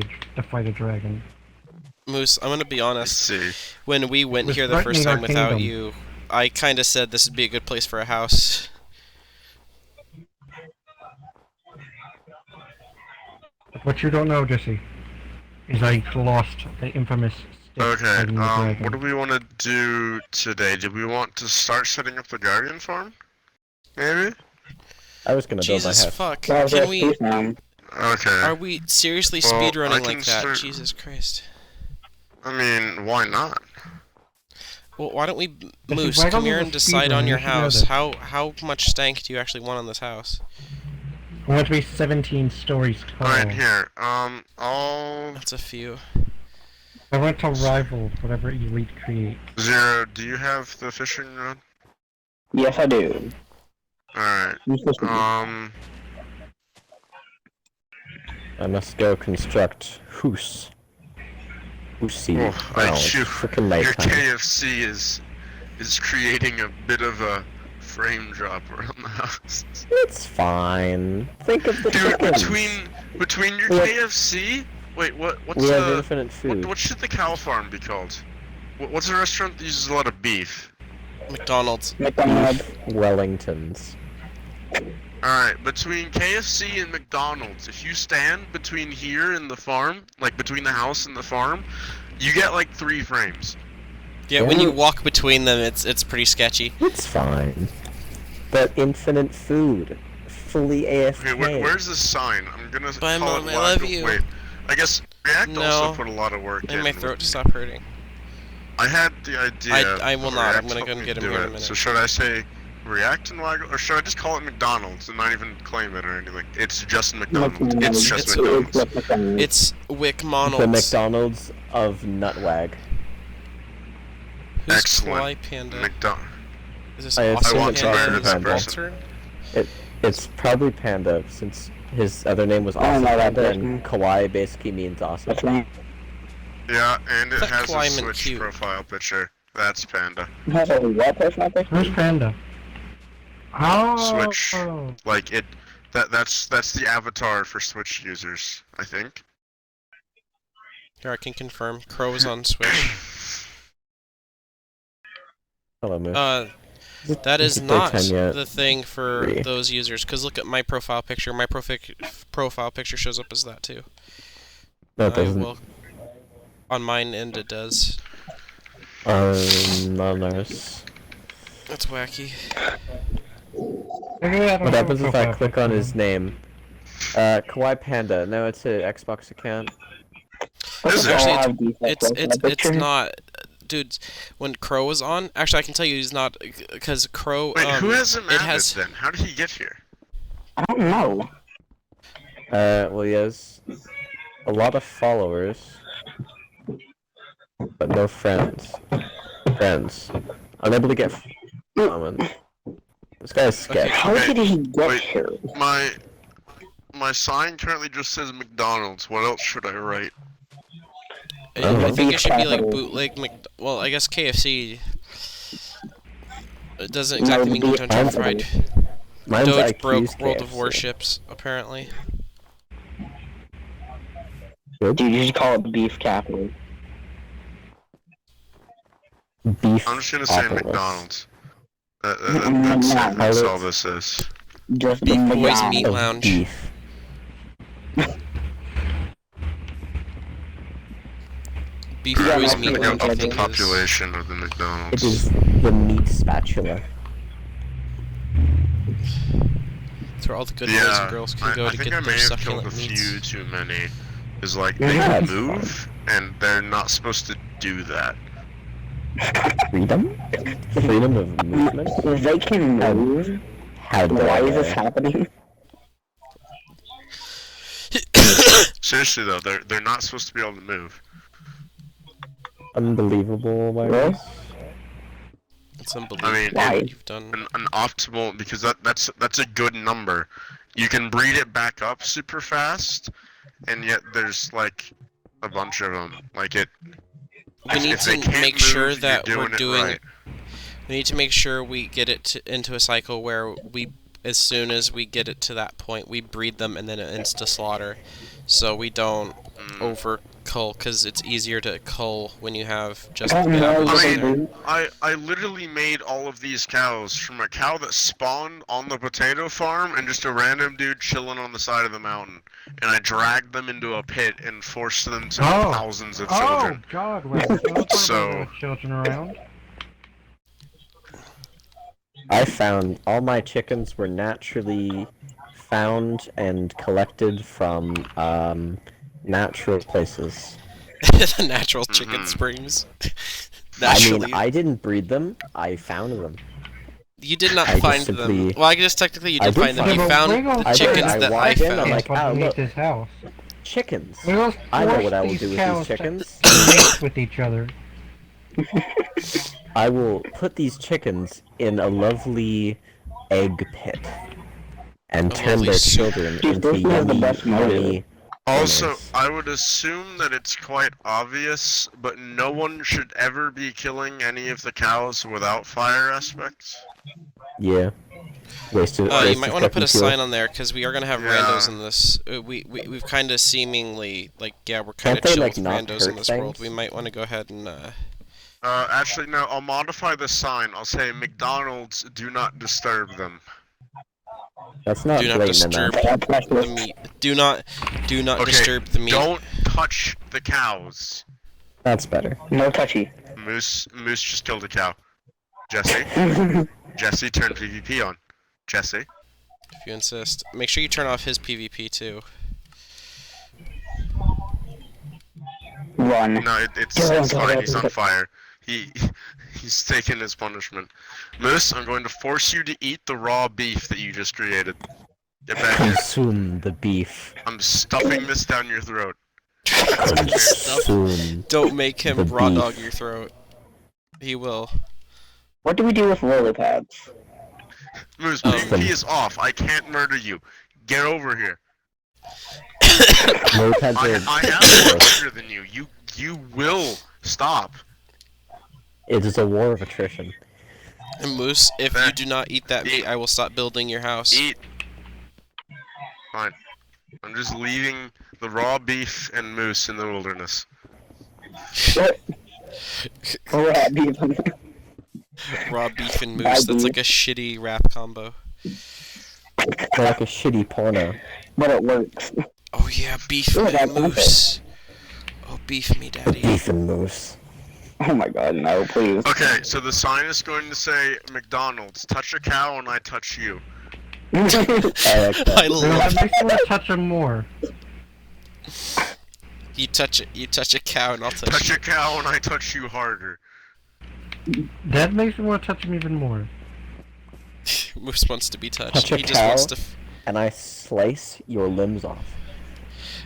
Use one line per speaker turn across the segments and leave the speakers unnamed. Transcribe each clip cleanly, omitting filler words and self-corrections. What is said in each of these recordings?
to fight a dragon.
Moose, I'm gonna be honest.
See.
When we went
We're
here the first
threatening our
time without
kingdom.
you, I kind of said this would be a good place for a house.
What you don't know, Jesse, is I lost the infamous stick
Okay,
fighting the dragon.
what do we want to do today? Do we want to start setting up the Guardian farm? Maybe?
I was gonna build my
Jesus
house.
fuck! Can we?
Okay.
Are we seriously
Well, I
speedrunning
can
like that?
start-
Jesus Christ!
I mean, why not?
Well, why don't we,
Jesse,
Moose,
why
come
don't
here
we
and
go
decide
speedrun?
on
You
your
should know
house?
this.
How much stank do you actually want on this house?
I want it to be 17 stories tall.
Alright, here. I'll...
That's a few.
I want to rival whatever Elite create.
Zero, do you have the fishing rod?
Yes, I do.
Alright.
I must go construct hoose. Hoosey.
Oh, I chew.
Frickin'
Your
nighttime.
KFC is creating a bit of a frame drop around the house.
It's fine. Think of the
Dude,
chickens.
between your
What?
KFC? Wait, what's
We have
the...
infinite food.
What should the cow farm be called? What's a restaurant that uses a lot of beef?
McDonald's.
McDonald's.
Wellingtons.
Alright, between KFC and McDonald's, if you stand between here and the farm, like between the house and the farm, you get like 3 frames.
Yeah, when you walk between them, it's pretty sketchy.
It's fine. But infinite food. Fully AFK.
Okay, where's the sign? I'm gonna
Bye,
call
Mom,
it
I love
Wacko-
you.
Wait, I guess React
No.
also put a lot of work
And
in.
my throat to stop hurting.
I had the idea.
I will
but
not. I'm
React
gonna
helped
go and
me
get him
do
here in a
it.
minute.
So should I say React and Waggle, or should I just call it McDonald's and not even claim it or anything? It's just McDonald's. It's just McDonald's.
It's Wick
The
Monald's.
McDonald's of Nutwag.
Who's
Excellent.
Kawaii Panda?
McDonald's.
Is this
I
awesome
want to
Panda?
murder
Is
that
it
person.
Walter?
It's probably Panda, since his other name was
Oh,
Awesome
no, that
Panda,
person.
and Kawaii basically means awesome.
That's me.
Yeah, and it
That
has a
Kawaii meant
Switch
cute.
profile picture. That's Panda.
Has a what personality?
Where's Panda? Oh!
Switch. Like it. That's the avatar for Switch users, I think.
Here, I can confirm. Crow is on Switch.
Hello, Moose.
That is
Is it daytime
not
yet?
the thing for
3.
those users, because look at my profile picture. My profile picture shows up as that too.
No, it doesn't.
Well, on mine end it does.
Not nice.
That's wacky.
What happens if I click on his name? Kawaii Panda. No, it's an Xbox account.
Is it?
Actually, it's not. Dude, when Crow was on, actually I can tell you he's not, because Crow.
Wait, who has him
it
added
has.
then? How did he get here?
I don't know.
Well, he has a lot of followers, but no friends. Unable to get comments. This guy's sketch.
How
Okay,
did he get
wait.
here?
My sign currently just says McDonald's. What else should I write?
I think it should be like
Capital.
bootleg well, I guess KFC. It doesn't exactly mean
beef
Kentucky
capital.
Fried.
Mine's
Doge
IQ's
broke World of
KFC.
Warships, apparently.
Dude, you just call it beef capital.
Beef.
I'm just gonna say
Opolis.
McDonald's. That's
No.
it. That's all this is.
Just
Beef
the
Boys
McDonald's.
Meat
Of
Lounge.
beef.
Beef
Yeah,
Boys
I'm
Meat
gonna
Go
Lounge,
up
I
the
think is.
population of the
It
McDonald's.
is the meat spatula.
It's where all the good boys
Yeah,
and girls can go
I
to
think
get
I may
their
have killed
succulent
a
meats.
few too many. Is like
Yeah,
they
that's
can move, and they're not supposed to do that.
Freedom? Freedom of movement?
They can move.
How dare
Why is this
they?
happening?
Seriously though, they're not supposed to be able to move.
Unbelievable, my
Really?
guess.
It's unbelievable
I mean,
Why?
what you've done.
An optimal, because that's a good number. You can breed it back up super fast, and yet there's like a bunch of them. Like it.
We need
if they
to
can't
make
move,
sure
you're
that we're
it
doing.
right.
We need to make sure we get it into a cycle where we as soon as we get it to that point, we breed them and then insta slaughter, so we don't over cull, because it's easier to cull when you have just the
Oh, no,
baboons
I
in there.
mean, I literally made all of these cows from a cow that spawned on the potato farm and just a random dude chilling on the side of the mountain. And I dragged them into a pit and forced them to
Oh.
thousands of
Oh
children.
God, well, don't
So-
children around.
I found all my chickens were naturally found and collected from natural places.
The natural chicken springs. Naturally.
I mean, I didn't breed them. I found them.
You did not
I just
find
simply-
them. Well, I guess technically you
I
did
did
find them.
find
You
them.
found
Wiggles
the
did.
chickens
I
that I
walked in, I'm
found.
like,
Like,
oh,
underneath
look.
his house.
Chickens.
Wiggles
I know
forced
what I will
these
do with
cows
these chickens.
to mate with each other.
I will put these chickens in a lovely egg pit and
A
turn
lovely
their
soup.
children
Dude,
into
this is the
yummy,
best motive.
yummy
Also,
dinners.
I would assume that it's quite obvious, but no one should ever be killing any of the cows without fire aspects.
Yeah. Wasted.
You might want to put a sign on there, because we are gonna have
Yeah.
randos in this. We've kind of seemingly we're kind
Can't
of
they,
chill
like,
with
not
randos in
hurt
this world.
things?
We might want to go ahead and
Actually, no, I'll modify the sign. I'll say McDonald's, do not disturb them.
That's not
do not
blatant
disturb
enough.
the meat. Do not
Okay,
disturb the meat.
Don't touch the cows.
That's better.
No touchy.
Moose just killed a cow. Jesse, Jesse, turn PvP on. Jesse.
If you insist. Make sure you turn off his PvP too.
Run.
No, it's fine. He's on fire. He's taking his punishment. Moose, I'm going to force you to eat the raw beef that you just created. Get back here.
Consume the beef.
I'm stuffing this down your throat.
Consume.
Don't make him
The
raw
beef.
dog your throat. He will.
What do we do with lily pads?
Moose,
Um,
PvP is off. I can't murder you. Get over here.
Mopeds
I
are
have more hunger than you. You will stop.
It is a war of attrition.
And Moose, if you do not eat that meat, I will stop building your house.
Eat. Fine. I'm just leaving the raw beef and moose in the wilderness.
What? Rat beef.
Raw beef and
Bad
moose. That's
beef.
like a shitty rap combo.
They're like a shitty porno.
But it works.
Oh yeah, beef
Ooh,
and
that's
moose. Oh, beef me, daddy.
Beef and moose.
Oh my god, no, please.
Okay, so the sign is going to say McDonald's. Touch a cow and I touch you.
I like
I
that.
Wiggles,
love
make sure to touch him more.
you touch it. You touch a cow, and I'll touch
Touch
you.
a cow and I touch you harder.
That makes me want to touch him even more.
Moose wants to be touched.
Touch a
He just
cow?
wants to.
And I slice your limbs off.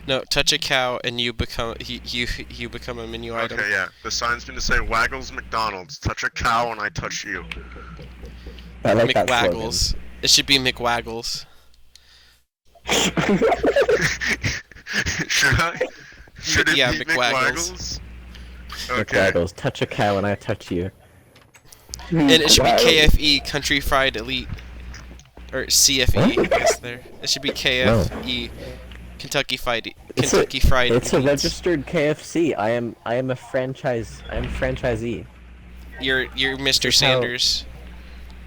No, touch a cow, and you become you become a menu item.
Okay, yeah. The sign's going to say Waggles McDonald's. Touch a cow and I touch you.
I like that slogan.
McWaggles. It should be McWaggles.
Should I? Should it
Yeah,
be
McWaggles.
McWaggles? Okay.
McWaggles. Touch a cow and I touch you.
And it should be
Wow.
KFE, Country Fried Elite. Or CFE, I guess there. It should be KFE, Kentucky Fried
It's
Kentucky Fried
It's a
Elites.
registered KFC. I am a franchise. I am a franchisee.
You're Mr.
This is how-
Sanders.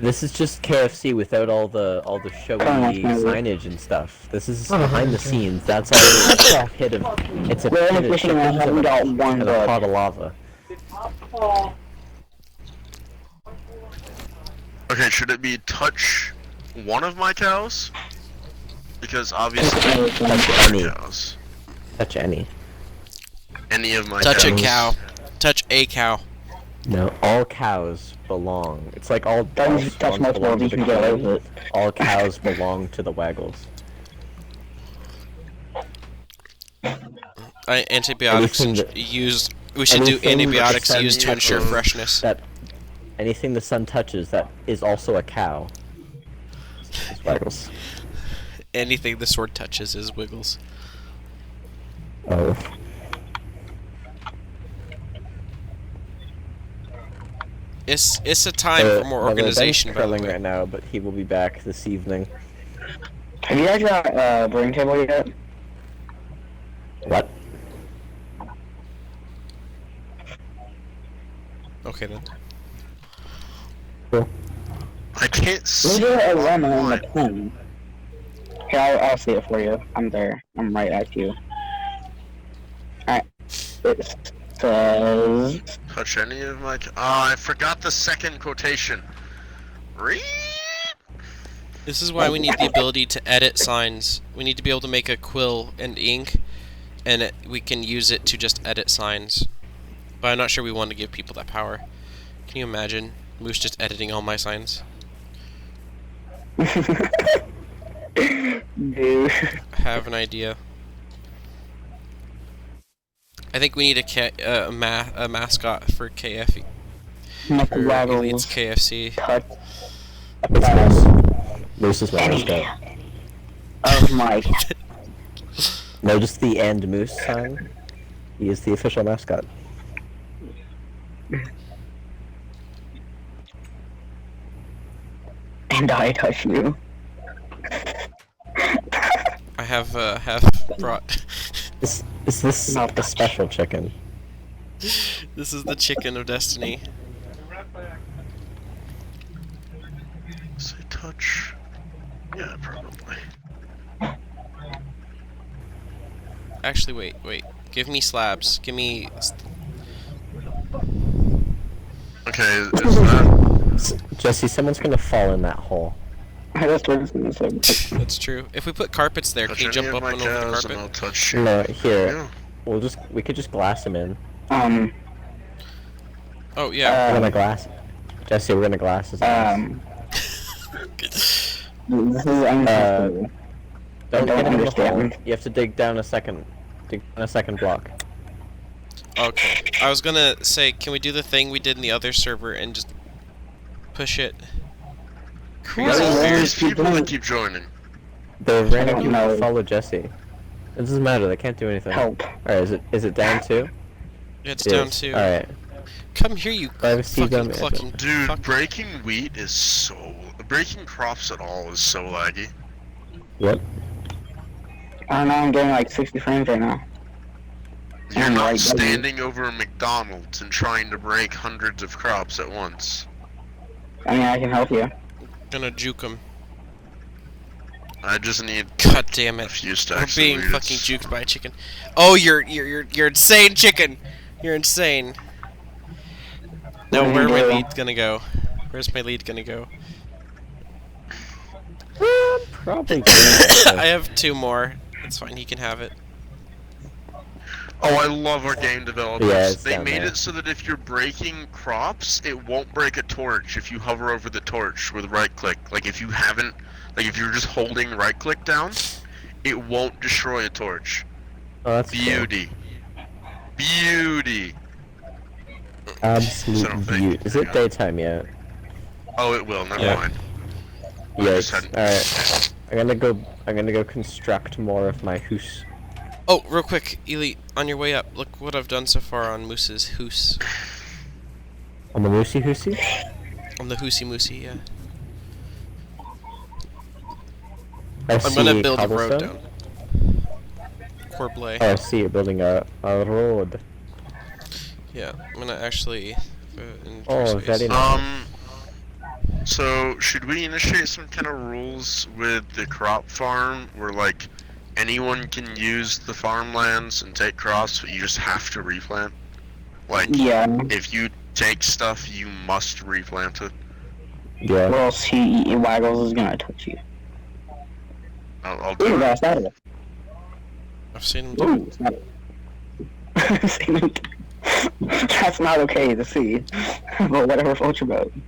This is just KFC without all the showy signage and stuff. This is behind the scenes. That's all. It's a pit of. It's a
We're
pit of
fishing and I
chickens
haven't
and
got one
and a
bug.
pot of lava.
Okay, should it be touch one of my cows? Because obviously
Touch any.
cows.
Touch any.
Any of my
Touch a
cows.
cow. Touch a cow.
No, all cows belong. It's like all
Don't
dogs
just touch
belong
multiple
to
of
the
these, you get away
king.
with it.
All cows belong to the Waggles.
Antibiotics
Anything that-
used. We should do
anything that
antibiotics
sends
used to ensure
you-
freshness.
That anything the sun touches that is also a cow. Is Waggles.
Anything the sword touches is wiggles.
Oh.
It's a time for more
Well, the event's
organization, by the
curling
way.
right now, but he will be back this evening.
Have you guys got brewing table yet?
What?
Okay then.
Cool.
I can't see.
Look at a
what
lemon in
one.
the pen. Here, I'll see it for you. I'm there. I'm right at you. Alright. It says...
Touch any of my. I forgot the second quotation. Read.
This is why we need the ability to edit signs. We need to be able to make a quill and ink, and we can use it to just edit signs. But I'm not sure we want to give people that power. Can you imagine Moose just editing all my signs?
Dude.
I have an idea. I think we need a mascot for KFE. For Elite's KFC.
Touch.
Moose is my mascot.
Oh my.
No, just the and moose sign. He is the official mascot.
And I touch you.
I have brought.
Is this
Not
a special chicken?
This is the chicken of destiny.
Say touch. Yeah, probably.
Actually, wait. Give me slabs. Give me.
Okay, is that?
Jesse, someone's gonna fall in that hole.
That's what I was gonna say.
That's true. If we put carpets there,
Touch
can you jump
any
up
of
and
my
over the
cows and
carpet?
I'll touch you.
No, here.
Yeah.
We could just glass him in.
Oh yeah.
We're gonna glass. Jesse, we're gonna glass his ass.
This is uncomfortable.
Don't
I
hit him in the hole.
understand.
You have to dig down a second. Dig down a second block.
Okay. I was gonna say, can we do the thing we did in the other server and just push it?
There's
Crazy.
people that keep joining.
The random people
know.
who follow Jesse. It doesn't matter. They can't do anything.
Help.
Alright, is it down too?
It's
It
down
is.
to.
Alright.
Come here, you
Privacy
fucking
dummy.
clucking
Dude,
fuck.
breaking wheat is so. Breaking crops at all is so laggy.
What?
I don't know, I'm getting like 60 frames right now.
You're
I'm
not
right, buddy.
standing over a McDonald's and trying to break hundreds of crops at once.
I mean, I can help you.
Gonna juke him.
I just need
God damn
a
it.
few
We're
stacks
being
of wheat.
fucking juked by a chicken. Oh, you're insane, chicken. You're insane. Now
What
where
do
my
you do?
lead gonna go? Where's my lead gonna go?
Probably.
I have 2 more. That's fine. He can have it.
Oh, I love our game developers.
Yeah, it's
they
down
made
there.
it so that if you're breaking crops, it won't break a torch if you hover over the torch with right click. Like if you haven't, like if you're just holding right click down, it won't destroy a torch.
Oh, that's cool.
Beauty. Beauty.
Absolute
So, thank
beauty.
you.
Is it daytime yet?
Oh, it will. Never
Yeah.
mind.
Yes.
just
Alright. I'm gonna go construct more of my house.
Oh, real quick, Elite, on your way up, look what I've done so far on Moose's hoose.
On the moosey hoosey?
On the hoosey moosey, yeah.
I
I'm
see
gonna build a road
cobblestone.
down. Corblay.
Oh, I see you're building a road.
Yeah, I'm gonna actually.
Oh, very nice.
So should we initiate some kind of rules with the crop farm where like anyone can use the farmlands and take crops, but you just have to replant? Like,
Yeah.
if you take stuff, you must replant it.
Yeah.
Or else he Waggles is gonna touch you.
I'll
Ooh,
do it.
that's out of it.
I've seen him do
Ooh, it's not. That's not okay to see. But whatever floats your boat.
it.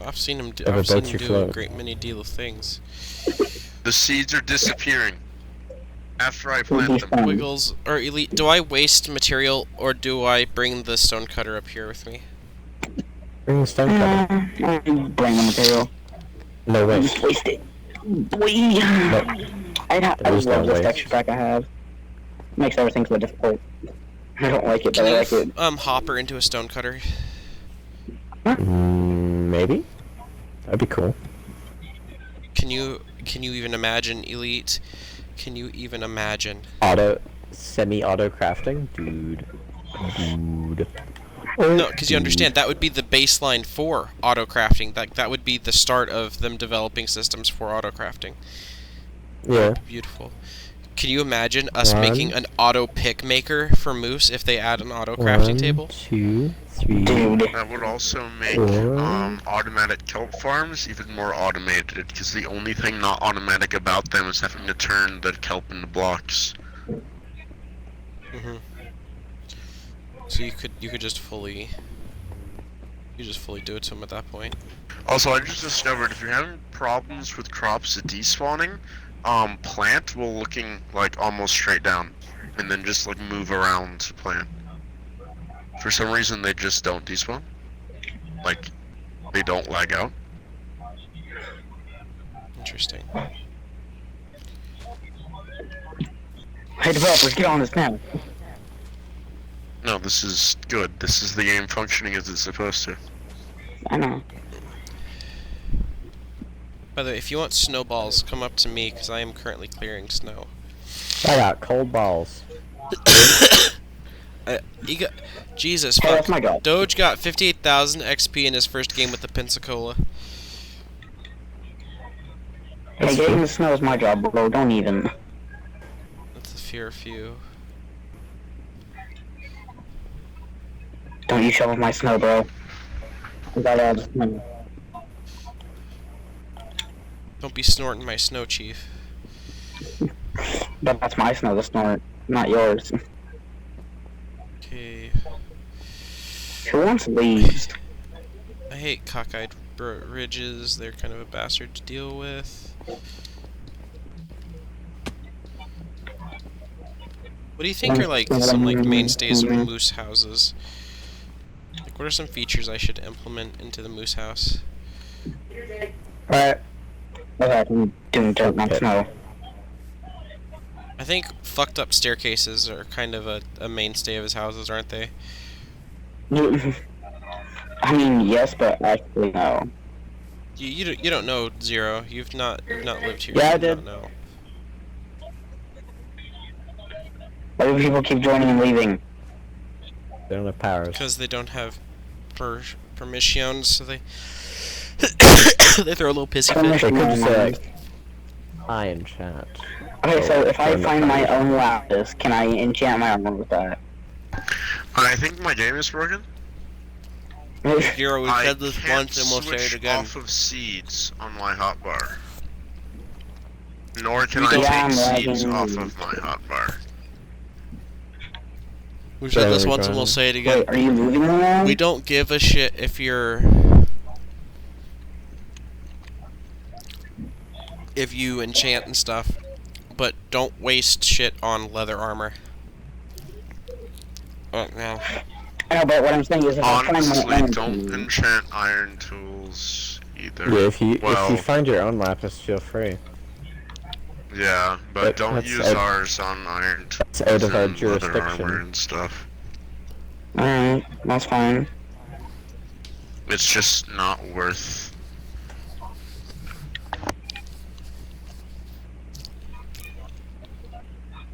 I've seen him do.
Whatever
I've seen
boats
him
you
do a
float.
great many deal of things.
The seeds are disappearing after I
Would be
plant them.
fun.
Wiggles or Elite, do I waste material or do I bring the stonecutter up here with me?
Bring the stone cutter.
Bring the material.
No way.
Just waste it. Boy. I
There is no
love this
waste.
texture pack I have. Makes everything so difficult. I don't like it,
Can
but I
you
like it.
hopper into a stonecutter?
Maybe? That'd be cool.
Can you Can you even imagine, Elite? Can you even imagine?
Semi-auto crafting? Dude.
No, because you understand, that would be the baseline for auto crafting. That would be the start of them developing systems for auto crafting.
Yeah.
Beautiful. Can you imagine us
One.
making an auto pick maker for moose if they add an auto crafting table?
2, 3.
Dude.
That would also make
Four.
automatic kelp farms even more automated, because the only thing not automatic about them is having to turn the kelp into blocks.
Mm-hmm. So you could just fully do it to them at that point.
Also, I just discovered if you're having problems with crops despawning, plant while looking like almost straight down, and then just like move around to plant. For some reason, they just don't despawn. Like, they don't lag out.
Interesting.
Hey, developers, get on this now.
No, this is good. This is the game functioning as it's supposed to.
I know.
By the way, if you want snowballs, come up to me because I am currently clearing snow.
I got cold balls.
Jesus,
Hey,
fuck.
that's my god.
Doge got 58,000 XP in his first game with the Pensacola.
Hey, getting the snow is my job, bro. Don't even.
That's a fear of you.
Don't you shovel my snow, bro. I got all the snow.
Don't be snorting my snow, Chief.
But that's my snow, the snort, not yours.
Okay.
Who wants leaves?
I hate cockeyed ridges. They're kind of a bastard to deal with. What do you think are like some like mainstays of moose houses? Like, what are some features I should implement into the moose house?
Alright. Okay, I'm doing dirt, not snow.
I think fucked up staircases are kind of a mainstay of his houses, aren't they?
I mean, yes, but actually, no.
You don't know, Zero. You've not lived here.
Yeah, I
You
did.
don't know.
Why do people keep joining and leaving?
They don't have powers.
Because they don't have permissions, so they they throw a little pissy fit.
They could just say like, hi in chat.
Okay, so if I
Turn the
find my
powers
own lapis, can I enchant my armor with that?
I think my game is broken.
Zero, we've
I
said this
can't
once and we'll say
switch
it again.
off of seeds on my hotbar. Nor can
We
I
don't-
Yeah,
take
I'm
seeds
lagging.
off of my hotbar.
We've said this
Sorry,
once and we'll
Brian.
say it again.
Wait, are you moving them around?
We don't give a shit if you enchant and stuff, but don't waste shit on leather armor. No.
I know, but what I'm saying is if I find my
Honestly,
own
don't
tool-
enchant iron tools either.
Yeah, if you
well,
find your own lapis, feel free.
yeah, but
But
don't
that's
use
out-
ours on iron tools
It's out of our
and leather armor
jurisdiction.
and stuff.
Alright, that's fine.
It's just not worth.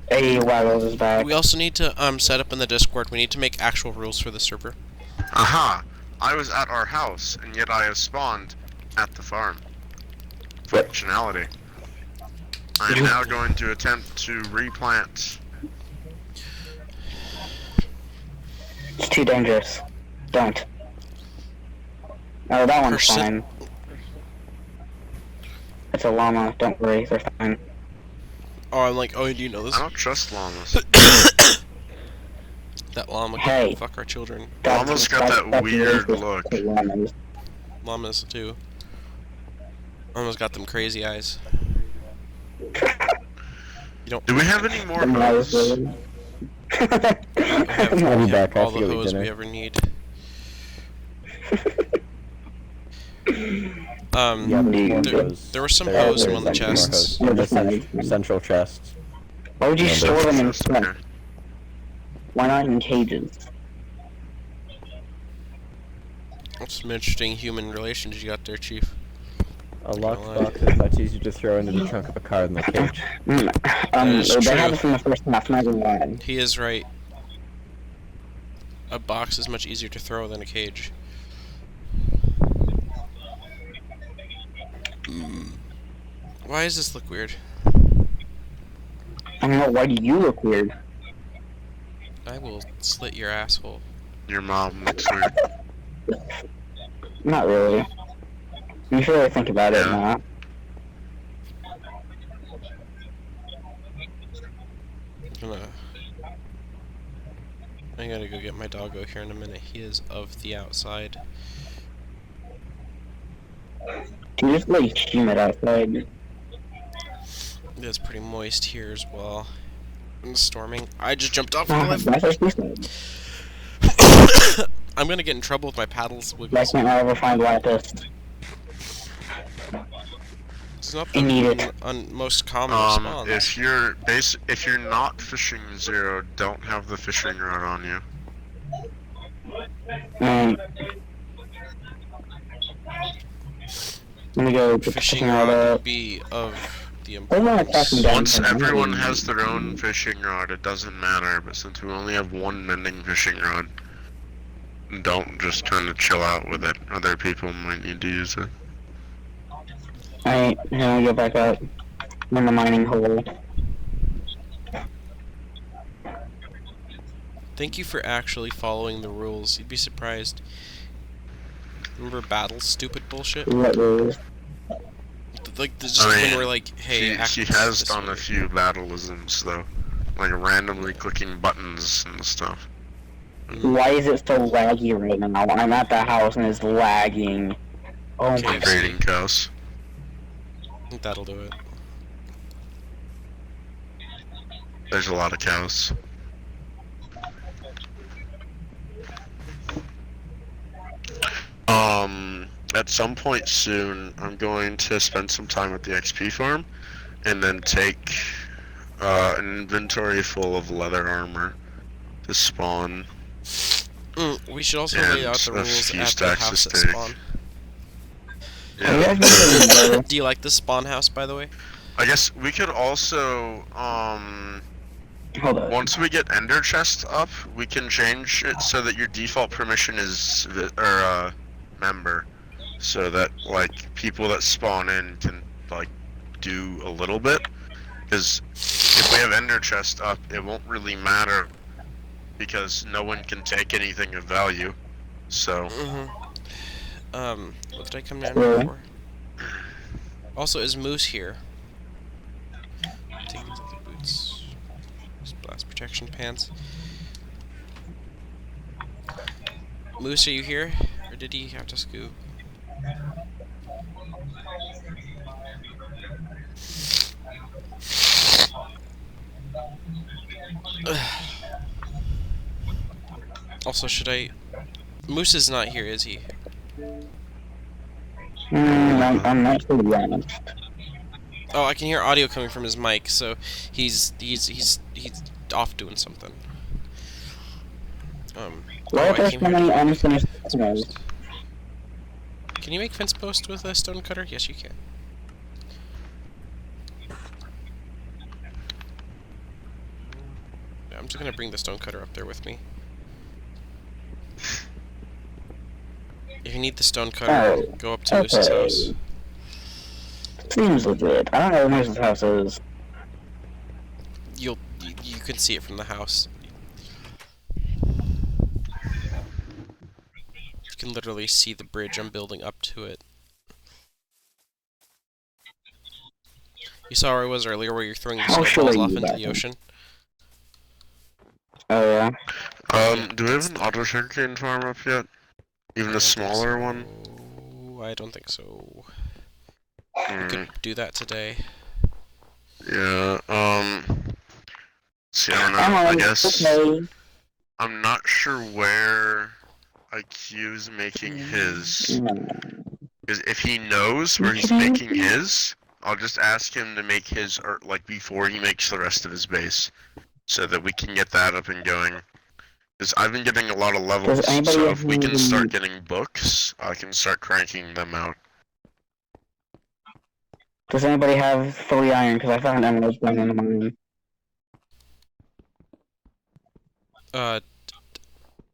Hey, Waggles is back.
We also need to set up in the Discord. We need to make actual rules for the server.
Aha! I was at our house, and yet I have spawned at the farm. Functionality. I am now going to attempt to replant.
It's too dangerous. Don't. Oh, that one's
Percent-
fine. It's a llama, don't worry, they're fine.
Oh, I'm like, oh, do you know this?
I don't trust llamas.
That llama
Hey.
can fuck our children.
Llama's got that weird
racist
look.
to llamas.
Llamas too. Llamas got them crazy eyes. You don't
Do we have any more
Them
hoes?
llamas.
have
I'll be back. I
all
have to
the
go eat
hose
dinner.
we ever need.
Yeah,
Dude,
there were some hose in one of the chests.
Central chests.
Why would you
Yeah,
store them in
Just
front?
okay.
Why not in cages?
That's some interesting human relations you got there, Chief.
A locked box is much easier to throw into the trunk of a car than the cage.
is
They
true.
had this in the first half, not even one.
He is right. A box is much easier to throw than a cage. Why does this look weird?
I don't know, why do you look weird?
I will slit your asshole.
Your mom looks weird.
Not really. You should really think about it now.
I gotta go get my doggo here in a minute. He is of the outside.
Can you just like steam it outside?
It's pretty moist here as well. And storming. I just jumped off the
That's
cliff.
what she said.
I'm gonna get in trouble with my paddles.
Why can't I ever find Lapis?
It's not
I need
the
it.
most common response.
If you're not fishing zero, don't have the fishing rod on you.
Let me go put the
Fishing
fishing
rod
rod
would
up.
be of the
Hold on,
importance.
attacking down.
Once everyone has their own fishing rod, it doesn't matter, but since we only have one mending fishing rod, don't just kind of chill out with it. Other people might need to use it.
Alright, now I go back up. I'm in the mining hole.
Thank you for actually following the rules. You'd be surprised. Remember Battle's stupid bullshit?
What rules?
Like, there's just when we're like, hey,
she has done a few battleisms though, like randomly clicking buttons and stuff.
Why is it so laggy right now? I'm at the house and it's lagging. Oh my
KFC.
Grading cows.
I think that'll do it.
There's a lot of cows. At some point soon, I'm going to spend some time at the XP farm, and then take an inventory full of leather armor to spawn.
We should also
And
lay out the
a
rules
few
at the
stacks of
house at
steak.
spawn.
Yeah.
Do you like the spawn house, by the way?
I guess we could also,
Hold on.
once we get Ender Chest up, we can change it so that your default permission is member, so that like people that spawn in can like do a little bit. Because if we have Ender Chest up, it won't really matter because no one can take anything of value. So
What did I come down here for? Also, is Moose here? Take these other boots. Just blast protection pants. Moose, are you here? Or did he have to scoot? Also, should I... Moose is not here, is he?
I'm not sure to be honest.
Oh, I can hear audio coming from his mic, so he's off doing something.
Why are
I
there
came
so
here
many
to-
unfinished business?
Can you make fence posts with a stone cutter? Yes, you can. Yeah, I'm just gonna bring the stone cutter up there with me. If you need the stone cutter,
Oh,
go up to Moose's
okay.
house.
Seems legit. I don't know where Moose's house is.
You can see it from the house. You can literally see the bridge I'm building up to it. You saw where I was earlier, where you're throwing the
How
snowballs
sure
off
you
into
that
the
one?
ocean.
Oh yeah.
do we have an auto sugarcane farm up yet? Even a smaller one?
I don't think so. We
Alright.
could do that today.
Yeah, see, I don't know, I guess,
Okay.
I'm not sure where IQ's making his, because if he knows where he's making his, I'll just ask him to make his, or like before he makes the rest of his base, so that we can get that up and going. Because I've been getting a lot of levels,
Does anybody
so
have
if we can
any-
start getting books, I can start cranking them out.
Does anybody have 3 iron? Because I found emeralds down in the mine.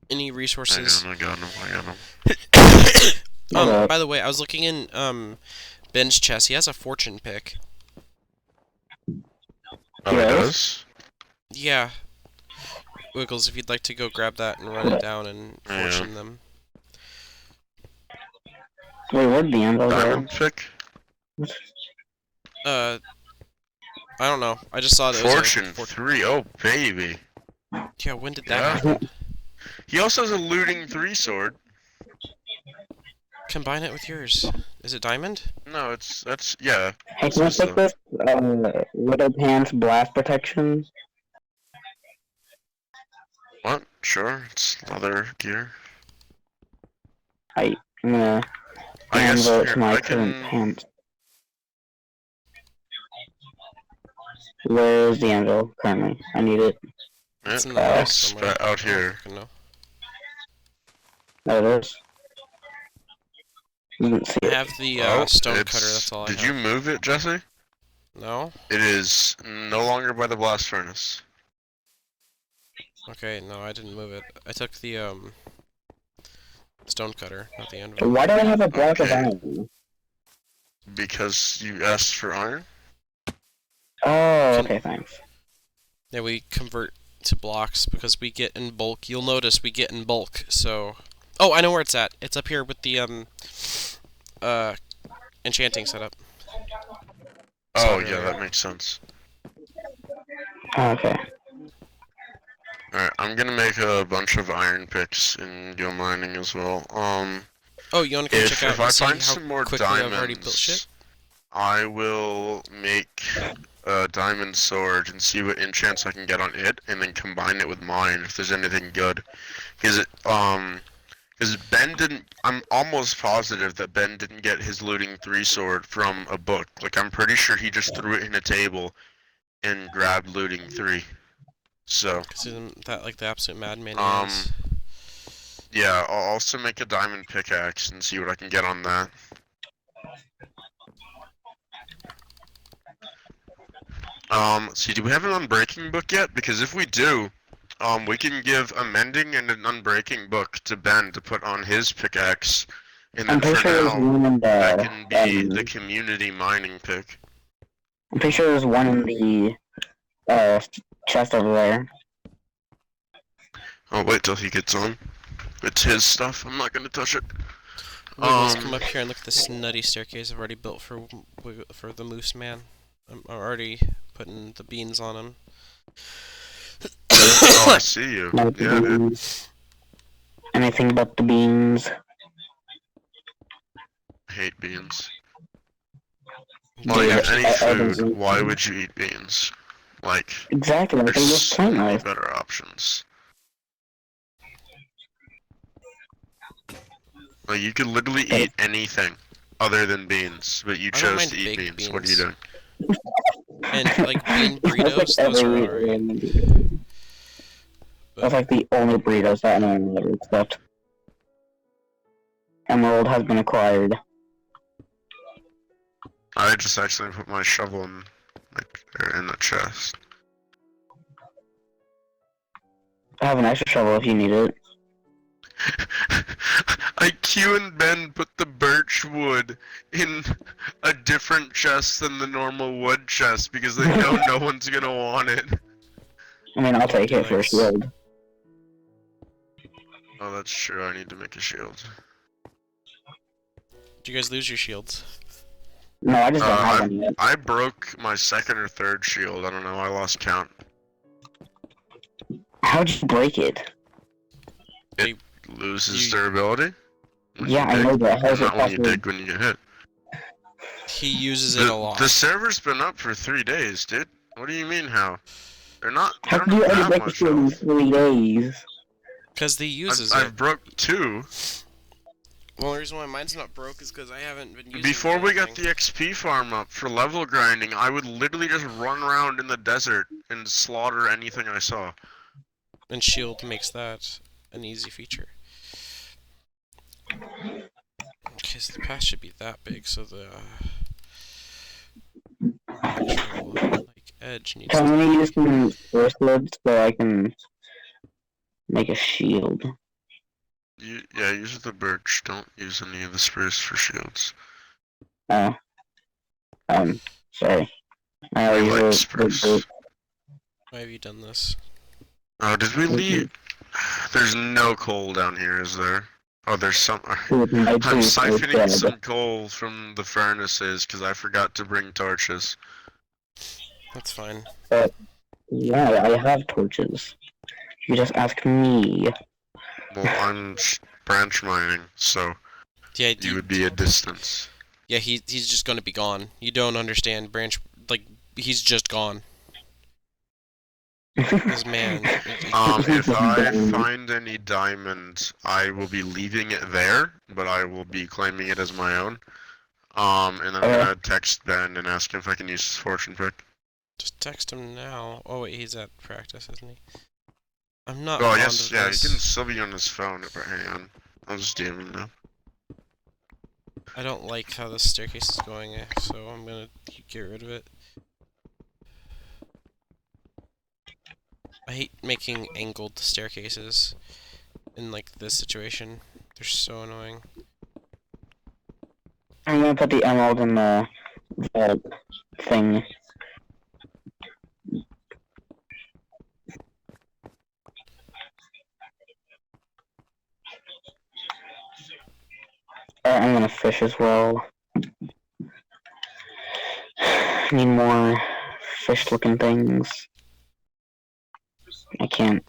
Any resources?
I got him.
By the way, I was looking in Ben's chest. He has a fortune pick.
Oh, it does?
Yeah. Wiggles, if you'd like to go grab that and run it down and fortune them.
Wait, where'd the anvil go?
Diamond pick?
I don't know. I just saw that
Fortune
it was
3. Oh, baby.
Yeah, when did that happen?
He also has a looting 3 sword.
Combine it with yours. Is it diamond?
No, yeah.
Hey, can I take this? Little Pants blast protection?
What? Sure, it's leather gear.
I'm gonna
I guess
anvil it
here,
to my
I
current
can...
pants. Where's the anvil currently? I need it.
It's in the house
It's
somewhere.
out here.
No.
There it is. You didn't see
I
it.
have the stone cutter, that's all I have.
Did you move it, Jesse?
No?
It is no longer by the blast furnace.
Okay, no, I didn't move it. I took the stone cutter, not the anvil.
Why do I have a block of
Okay.
iron?
Because you asked for iron?
Oh, okay, thanks.
Yeah, we convert to blocks because we get in bulk. You'll notice we get in bulk, so... Oh, I know where it's at. It's up here with the, enchanting setup.
Oh, yeah, that makes sense.
Okay.
Alright, I'm gonna make a bunch of iron picks and go mining as well.
Oh, you wanna come check out
If I
and see
find
how
some more
quickly I've already built shit?
diamonds, I will make a diamond sword and see what enchants I can get on it, and then combine it with mine if there's anything good. Because Ben didn't. I'm almost positive that Ben didn't get his looting 3 sword from a book. Like, I'm pretty sure he just threw it in a table and grabbed looting 3. So.
Because isn't that like the absolute madman he is?
Yeah, I'll also make a diamond pickaxe and see what I can get on that. Let's see, do we have an unbreaking book yet? Because if we do, we can give a mending and an unbreaking book to Ben to put on his pickaxe. And then
I'm pretty
for
sure there's
now,
one in
that can be
the,
the community mining pick.
I'm pretty sure there's one in the, chest over there.
I'll wait till he gets on. It's his stuff, I'm not gonna touch it.
Wiggles, come up here and look at this nutty staircase I've already built for the moose man. I'm already putting the beans on him.
Oh, I see you.
Like
Yeah, dude.
beans. Anything but the beans.
I hate beans.
Yeah,
Like,
actually-
any food, why would you eat beans? Like,
Exactly, they're
there's
just
so many
pointless.
better options. Like, you could literally eat anything other than beans, but you
I don't
chose
mind
to eat
baked
beans. What are you
beans.
doing?
And like bean burritos, those are alright.
That's like the only burritos that anyone will ever accept. Emerald has been acquired.
I just actually put my shovel in, in the chest.
I have an extra shovel if you need it.
Q and Ben put the birch wood in a different chest than the normal wood chest because they know no one's gonna want it.
I mean, I'll take it for a
Nice.
shield.
Oh, that's true. I need to make a shield.
Did you guys lose your shields?
No, I just don't have one yet.
I broke my second or third shield. I don't know. I lost count.
How'd you break it?
It loses durability. when
Yeah,
you
I know
dig.
that. How's it
Not when you
possible?
dig, when you get hit.
He uses it a lot.
The server's been up for 3 days, dude. What do you mean how? They're not.
How
They
could you
don't
already
have
break a
much
shield in
health.
3 days?
Because he uses
I've
it.
broke 2.
Well, the reason why mine's not broke is because I haven't been using
Before we got
anything.
the XP farm up for level grinding, I would literally just run around in the desert and slaughter anything I saw.
And shield makes that an easy feature. Okay, so the path should be that big, so the... edge needs
So I'm
to
gonna
be.
use some force wood so I can make a shield.
Yeah, use the birch. Don't use any of the spruce for shields.
Oh. Sorry. I
We
always
like
use
spruce.
Why have you done this?
Oh, did we leave? There's no coal down here, is there? Oh, there's some.
my
I'm
boots are
siphoning
dead.
some coal from the furnaces because I forgot to bring torches.
That's fine.
Yeah, I have torches. You just ask me.
Well, I'm branch mining, so
Yeah,
you would be a distance.
yeah. He's just gonna be gone. You don't understand, Branch. Like he's just gone. This man.
If I find any diamonds, I will be leaving it there, but I will be claiming it as my own. And then I'm gonna text Ben and ask him if I can use his fortune pick.
Just text him now. Oh wait, he's at practice, isn't he? I'm not
Oh,
fond
yes,
of
yeah, he
this.
can still be on his phone. But hang on, I'll just DM him now.
I don't like how this staircase is going, so I'm gonna get rid of it. I hate making angled staircases in like this situation. They're so annoying.
I'm gonna put the emerald in the thing. I'm gonna fish as well. Need more fish-looking things. I can't.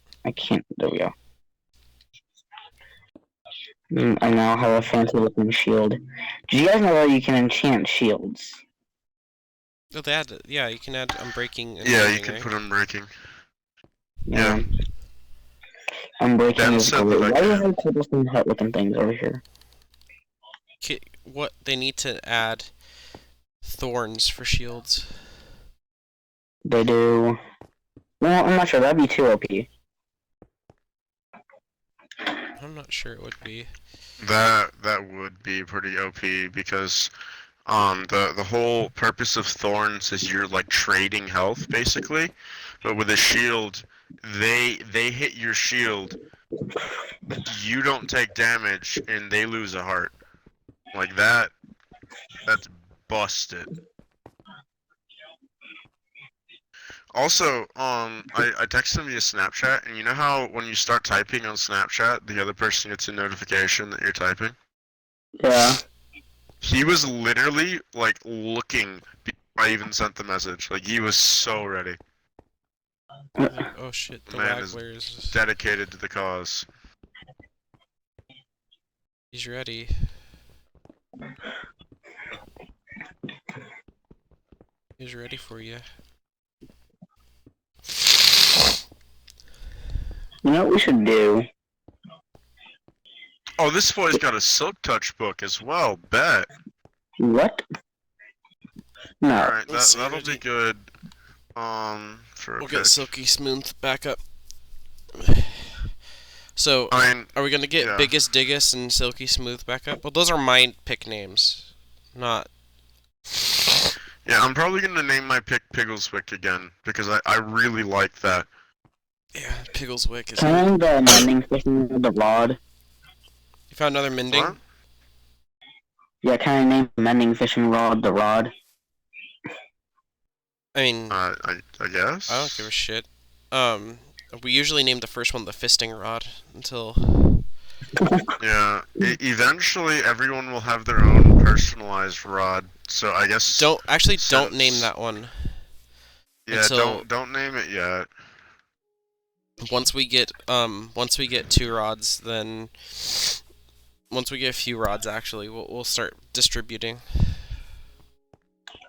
There we go. I now have a fancy-looking shield. Did you guys know that you can enchant shields?
Oh, they add. Yeah, you can add unbreaking. And
Yeah, you
mending,
can
right?
put unbreaking.
Yeah. Unbreaking
Ben
is
said
great.
that I
Why do you
can.
have cobblestone hut-looking things over here?
What they need to add thorns for shields.
They do. Well, I'm not sure. That'd be too OP.
I'm not sure it would be.
That would be pretty OP because the whole purpose of thorns is you're like trading health basically, but with a shield, they hit your shield, you don't take damage, and they lose a heart. Like that. That's busted. Also, I texted him via Snapchat, and you know how when you start typing on Snapchat, the other person gets a notification that you're typing?
Yeah.
He was literally, like, looking before I even sent the message. Like, he was so ready.
Like, oh shit, the
Man
lag
is
layers.
dedicated to the cause.
He's ready. He's ready for you.
You know what we should do?
Oh, this boy's got a Silk Touch book as well, bet.
What? No.
Alright,
Let's
that'll
see.
be good. For a
We'll
pick.
get Silky Smooth back up. So,
I mean,
are we gonna get
yeah.
Biggest Diggus and Silky Smooth back up? Well, those are my pick names, not.
Yeah, I'm probably gonna name my pick Piggleswick again, because I really like that.
Yeah, Piggleswick is.
Can I name the mending fishing with the rod?
You found another mending?
What?
Yeah, can I name the mending fishing rod the rod?
I mean,
I guess?
I don't give a shit. We usually name the first one the fisting rod until.
Yeah, eventually everyone will have their own personalized rod, so I guess...
Don't name that one.
Yeah,
until-
don't name it yet.
Once we get 2 rods, then once we get a few rods, actually, we'll start distributing.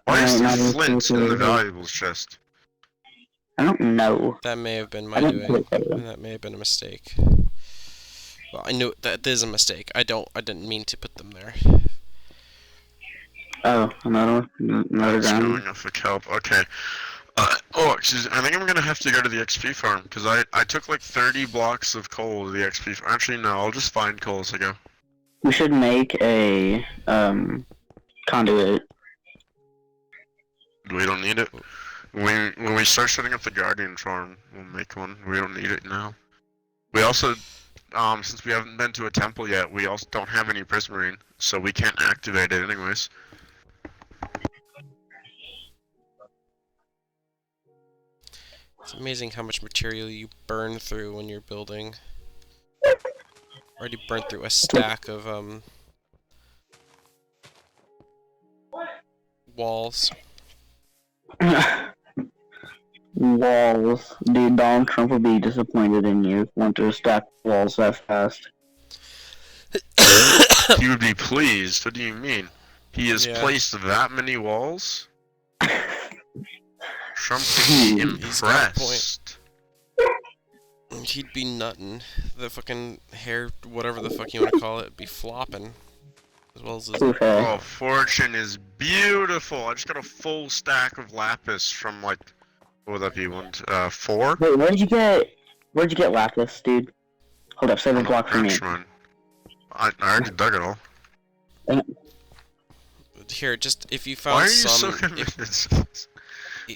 Why is
Alright,
there
now
flint in the
let's-
valuables chest?
I don't know.
That may have been my
I didn't
doing,
put it there.
and that may have been a mistake. Well, I knew that is a mistake. I didn't mean to put them there.
Oh, another
It's
diamond.
going off a kelp. Okay. Excuse me. I think I'm gonna have to go to the XP farm, because I took like 30 blocks of coal to the XP farm. Actually, no, I'll just find coal as I go.
We should make a conduit.
We don't need it. When we start setting up the Guardian farm, we'll make one. We don't need it now. We also, since we haven't been to a temple yet, we also don't have any Prismarine, so we can't activate it anyways.
It's amazing how much material you burn through when you're building. Already burnt through a stack of walls.
Walls. Dude, Donald Trump would be disappointed in you if you went to stack walls that fast.
He would be pleased. What do you mean? He has
Yeah.
placed that many walls? Trump would be
He's got a point.
impressed.
He'd be nuttin'. The fucking hair, whatever the fuck you want to call it, be flopping. As well as his...
Okay.
Oh, Fortune is beautiful. I just got a full stack of lapis from like, what would that be? 4?
Wait, where'd you get lapis, dude? Hold up, save a block for me.
Crunchman. I already dug it all.
Here, just if you
Why are
found
you so
some...
committed?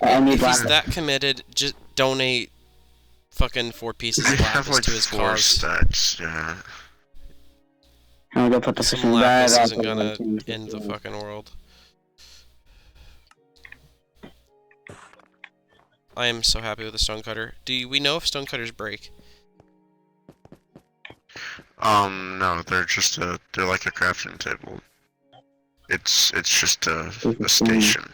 I need
if he's
lapis.
that committed, just donate fucking 4 pieces
We
of
have
lapis
like
to his
4
cause.
stacks, yeah.
I'm gonna go put the
Some
fishing bag
lapis
out
isn't
there.
gonna end the fucking world. I am so happy with the stonecutter. Do we know if stonecutters break?
No, they're just they're like a crafting table. It's just a station.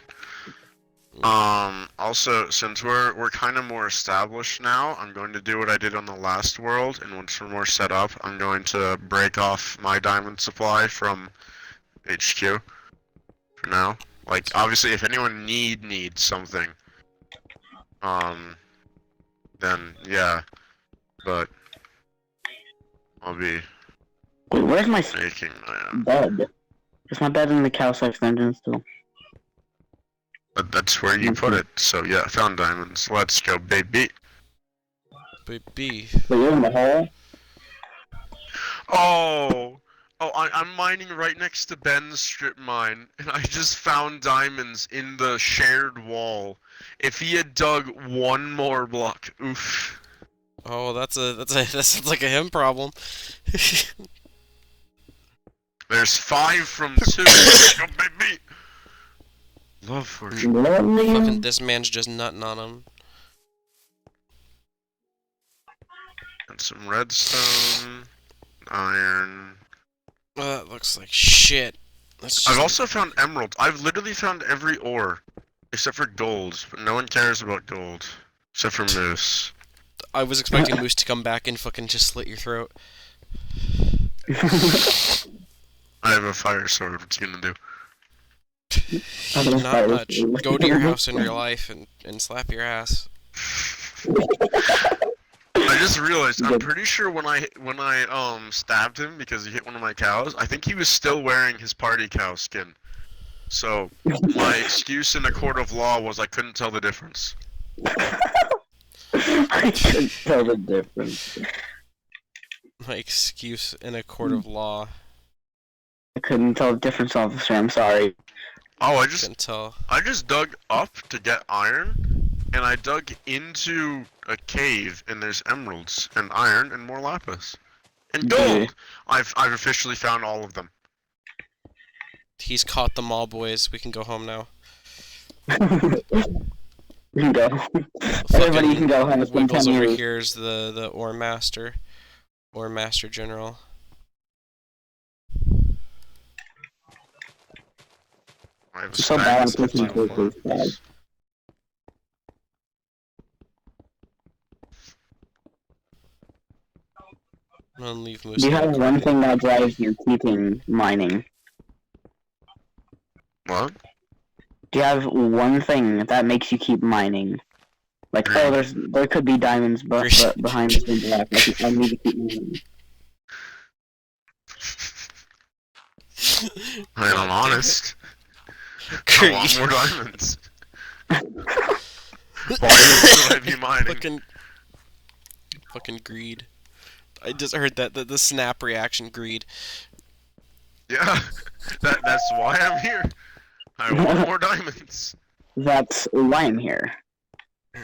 Also, since we're kind of more established now, I'm going to do what I did on the last world, and once we're more set up, I'm going to break off my diamond supply from HQ for now. Like, obviously, if anyone needs something, then yeah, but I'll be
Wait, where's my
making my
bed? Is my bed in the cow-sized dungeon still?
But that's where you put it. So yeah, found diamonds. Let's go, baby.
Baby.
Wait, you're in the hole?
I'm mining right next to Ben's strip mine, and I just found diamonds in the shared wall. If he had dug one more block, oof.
Oh, that sounds like a him problem.
There's 5 from 2. Let's go, baby. Love Fortune.
Fucking this man's just nutting on him.
And some redstone, iron.
Well, that looks like shit. That's just...
I've also found emeralds. I've literally found every ore. Except for gold, but no one cares about gold. Except for Moose.
I was expecting Moose to come back and fucking just slit your throat.
I have a fire sword, what's he gonna do?
Not much. Go to your house in real life and slap your ass.
I just realized, I'm pretty sure when I stabbed him because he hit one of my cows, I think he was still wearing his party cow skin. So, my excuse in a court of law was I couldn't tell the difference.
I couldn't tell the difference.
My excuse in a court of law.
I couldn't tell the difference, officer. I'm sorry.
Oh, I
Couldn't tell.
just dug up to get iron, and I dug into a cave, and there's emeralds, and iron, and more lapis. And gold!
Okay.
I've officially found all of them.
He's caught them all, boys. We can go home now.
You can go. Everybody
Fucking
can go home. It's been
Wiggles
10
over
years.
here is the ore master. Ore master general.
I have a
It's so bad I'm
stack of
pushing
15
towards this
ones.
side.
I'm gonna leave Moose.
Do you
in
have
the
one
corner.
thing that drives you keeping mining?
What?
Do you have one thing that makes you keep mining? Like, oh, there could be diamonds, but behind this one black. I need to keep mining.
I mean, I'm honest. I want more diamonds. Why would I be mining?
Fucking greed. I just heard that the snap reaction greed.
Yeah, that's why I'm here. I want more diamonds.
That's why I'm here.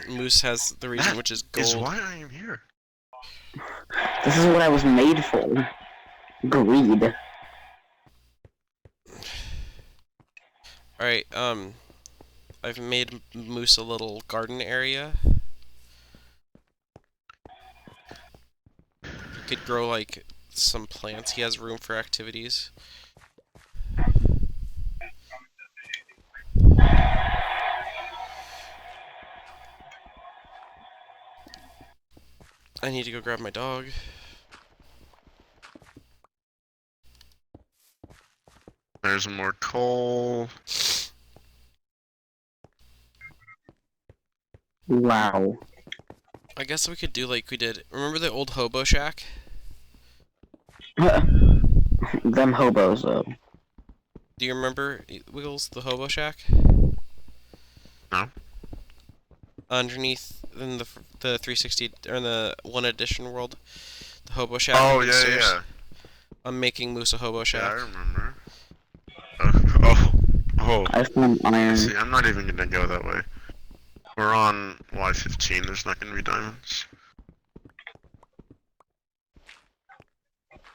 Moose has the reason, which is
Is
gold.
why I am here.
This is what I was made for. Greed.
Alright, I've made Moose a little garden area. He could grow, like, some plants. He has room for activities. I need to go grab my dog.
There's more coal.
Wow.
I guess we could do like we did. Remember the old hobo shack?
Them hobos, though.
Do you remember, Wiggles, the hobo shack?
No.
Underneath in the 360 or in the 1 edition world, the hobo shack.
Oh
with the
yeah,
stairs.
yeah.
I'm making Moose a hobo
Yeah,
shack.
I remember. Oh.
I found iron.
See, I'm not even gonna go that way. We're on Y15. There's not gonna be diamonds.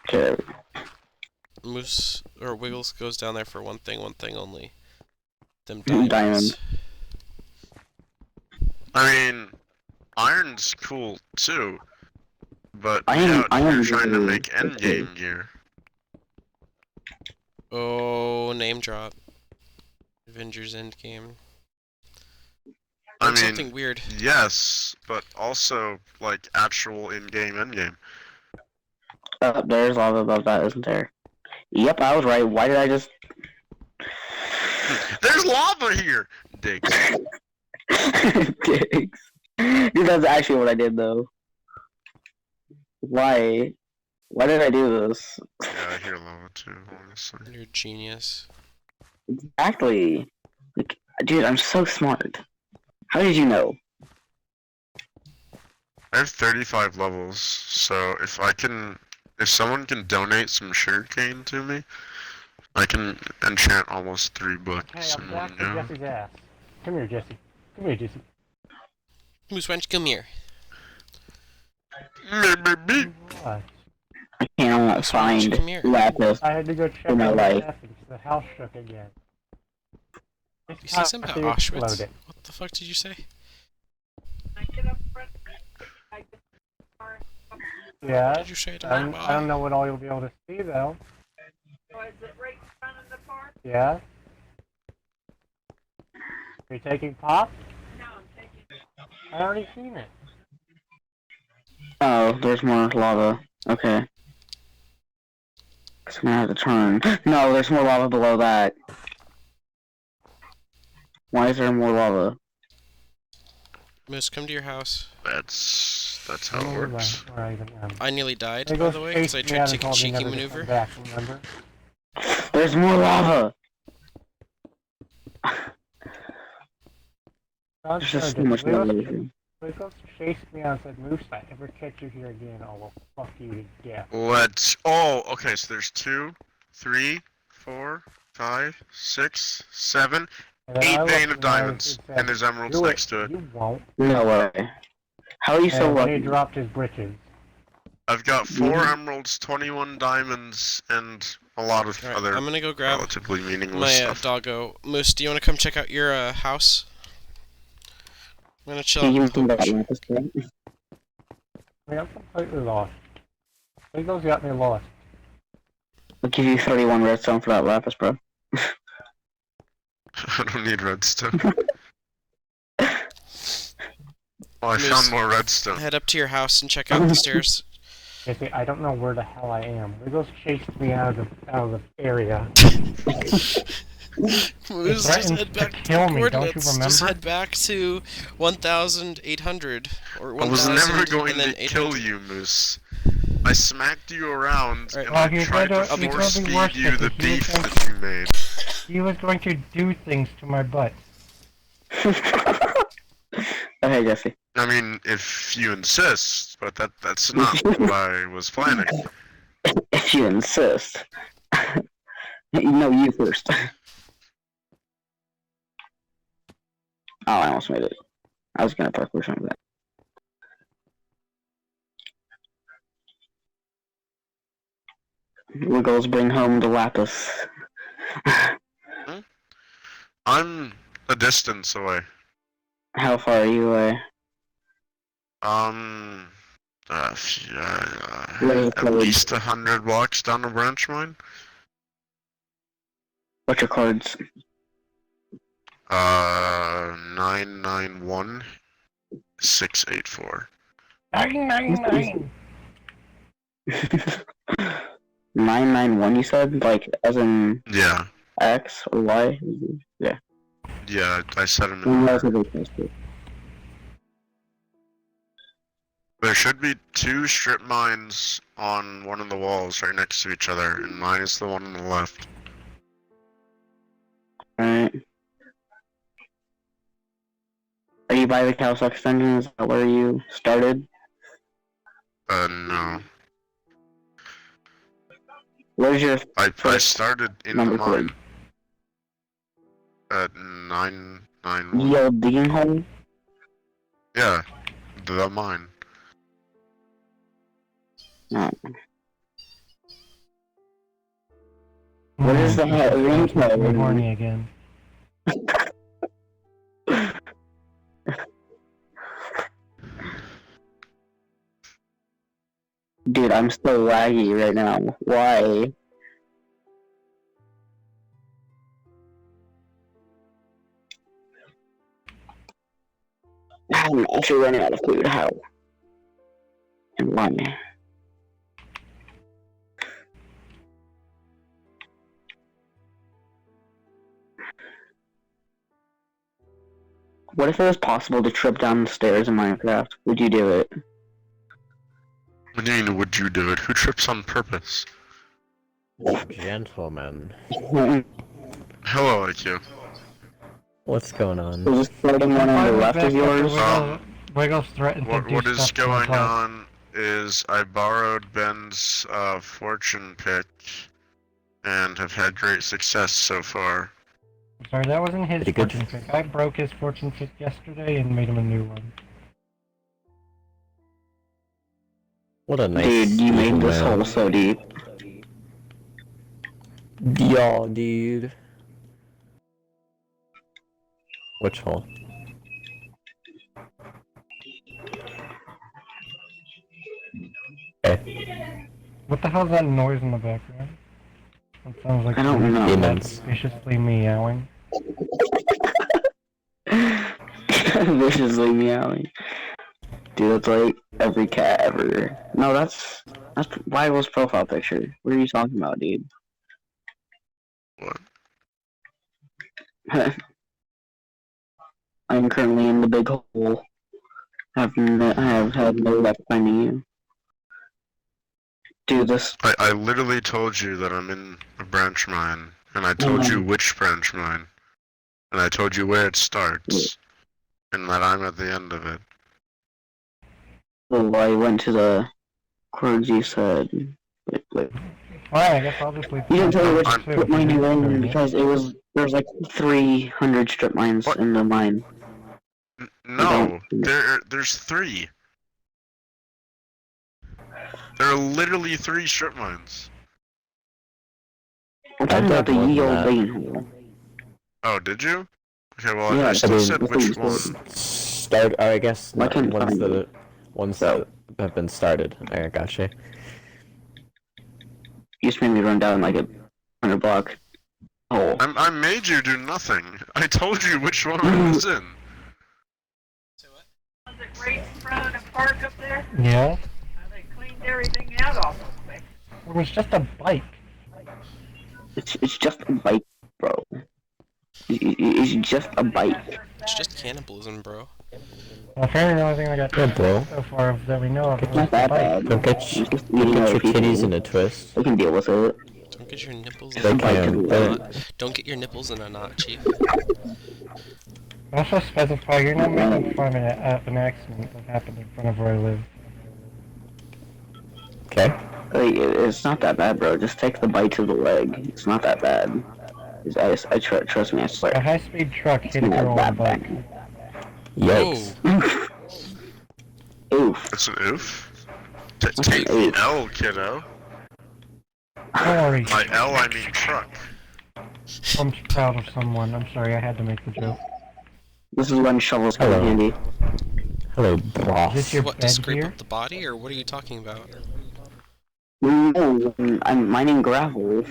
Okay.
Moose or Wiggles goes down there for one thing only. Them
Diamonds.
diamonds.
I mean, iron's cool too, but
Iron-
we're
iron's
trying to
really
make
cool.
endgame gear.
Oh, name drop. Avengers Endgame.
I
That's
mean,
something weird.
yes, but also like actual in-game endgame.
There's lava above that, isn't there? Yep, I was right. Why did I just...
There's lava here. Digs.
Dicks. Dude, that's actually what I did, though. Why? Why did I do this?
Yeah, I hear lava too. Honestly.
You're a genius.
Exactly. Like, dude, I'm so smart. How did you know?
I have 35 levels, so if someone can donate some sugarcane to me, I can enchant almost 3 books in one go.
Jesse's ass. Come here, Jesse. Come here, Jesse.
Moose, why don't you come here?
Maybe.
What?
I cannot
That's why you
find
come here.
lapis.
I had to go check
In my
on
life.
Jesse because the house shook again.
You say something about Auschwitz?
Exploded.
What the fuck did you say?
Yeah.
What did you say to
I
me,
don't know what all you'll be able to see though.
Is it right in front of the park?
Yeah. Are you taking pop?
No, I'm taking.
I already seen it.
Oh, there's more lava. Okay. I'm gonna have to turn. No, there's more lava below that. Why is there more lava?
Moose, come to your house.
That's how
I
it
don't know
works.
where I even am.
I nearly died,
They
by
go
the way, because I
chased me out
tried to
and
take a
told me
cheeky
never to
maneuver.
come back, remember?
There's more lava! There's just so much lava.
Wiggles chased me out and said, Moose, if I ever catch you here again, I will fuck you to death.
Okay, so there's 2, 3, 4, 5, 6, 7,
And then
8
I
vein
looked
of
at him
diamonds,
said,
and there's emeralds
"Do
next to it.
You won't.
No way. How are you so
And then he
lucky?
dropped his britches.
I've got 4
Mhm.
emeralds, 21 diamonds, and a lot of
Alright,
other
I'm gonna go grab
relatively meaningless
my
stuff.
doggo. Moose, do you want to come check out your house? I'm gonna chill
Can you
out
give
with
me
the
that
bush.
lapis plate?
I mean, I'm completely lost. Wiggles got me lost.
I'll give you 31 redstone for that lapis, bro.
I don't need redstone. Oh, I
Moose.
found more redstone.
Head up to your house and check out the stairs.
Jesse, I don't know where the hell I am. Wiggles chased me out of the area.
Moose, just
threatened
head
to
back
kill
to
me, don't you
coordinates. Just
remember?
head back to 1,800 or
I was
1,000
never going
and then
to kill
800.
you, Moose. I smacked you around,
Alright.
and
Well,
I
he was
tried
going
to
to- he was
force
gonna be worse
feed you the
than he was
beef
going
that you made.
He was going to do things to my butt.
Okay, Jesse.
I mean, if you insist, but that's not what I was planning.
If you insist. No, you first. Oh, I almost made it. I was gonna parkour some of that. Wiggles, bring home the lapis.
I'm a distance away.
How far are you away?
At least 100 blocks down the branch mine.
What's your cards?
991 684.
999.
991, you said? Like, as in
Yeah,
X or Y? Yeah.
yeah, I said them in
Well,
order.
that's a big mistake.
There should be 2 strip mines on one of the walls right next to each other, and mine is the one on the left.
Alright. Are you by the Cowsock extension? Is that where you started?
No.
Where's your
I
first
started in
number
the mine. At 991.
ye old digging hole?
Yeah, the mine.
No. What is the range
I'm
mode?
horny again.
Dude, I'm so laggy right now. Why? I'm actually running out of food. How? And why? What if it was possible to trip down the stairs in Minecraft? Would you do it?
What do you mean, would you do it? Who trips on purpose?
Gentlemen,
Hello, IQ.
what's going on?
Is this floating one on the left of yours?
Wiggles threatened to do
What is
stuff to
going
my
on is I borrowed Ben's fortune pick and have had great success so far.
Sorry, that wasn't his
Pretty good.
fortune pick. I broke his fortune pick yesterday and made him a new one.
What a nice.
Dude, you made
little
this
man.
hole so deep.
Yeah, dude. Which hole? Okay.
What the hell is that noise in the background? It sounds like
I don't know.
Demons.
viciously meowing.
Viciously meowing. Dude, that's like every cat ever. No, that's Rival's profile picture. What are you talking about, dude?
What?
I'm currently in the big hole. I have had no luck finding you. Dude, this.
I literally told you that I'm in a branch mine, and I told you which branch mine, and I told you where it starts, and that I'm at the end of it.
Oh, I went to the chords you said. Wait.
Alright, I guess I'll just leave.
You didn't tell me which
I'm-
strip mine you were in because there was like 300 strip mines
What?
in the mine.
No, there's 3. There are literally 3 strip mines.
I'm talking about the
more than
ye old
that.
digging hole.
Oh, did you? Okay, well,
Yeah,
I still
mean,
said
that's
which
what you
one.
said.
Start. I guess
Why
not
can't
ones
find
that
it?
ones that have been started. I gotcha.
You just made me run down like a 100 block hole.
I made you do nothing. I told you which one I was in.
Was it right in front of the park up there?
Yeah?
They cleaned everything out awful quick.
It was just a bike.
It's just a bike, bro. It's just a bike.
It's just cannibalism, bro.
Well, apparently the only thing I got
Yeah, bro.
so far that we know of
It's
was
not
the
that
bike.
bad.
Don't get
It's just
don't
eating
get
other
your
people.
titties in a twist.
They can deal with it.
Don't get your nipples
They
in a
bite to
can.
the
They,
knot. Don't get your nipples in a knot, Chief.
Also specify you're not making fun of an accident that happened in front of where I live.
okay.
Like, it's not that bad, bro. Just take the bite to the leg. It's not that bad. Trust me, I
A
swear.
high-speed truck
It's
hit a
not
girl on a
that
bike.
bad.
Yikes.
Oof.
That's an oof. Take the L, kiddo.
Don't worry.
By L, I mean truck.
I'm proud of someone. I'm sorry, I had to make the joke.
This is when shovels come in
Hello.
handy.
Hello,
Is this
boss.
your
What, to
bed
scrape
here?
up the body, or what are you talking about?
No, I'm mining gravel.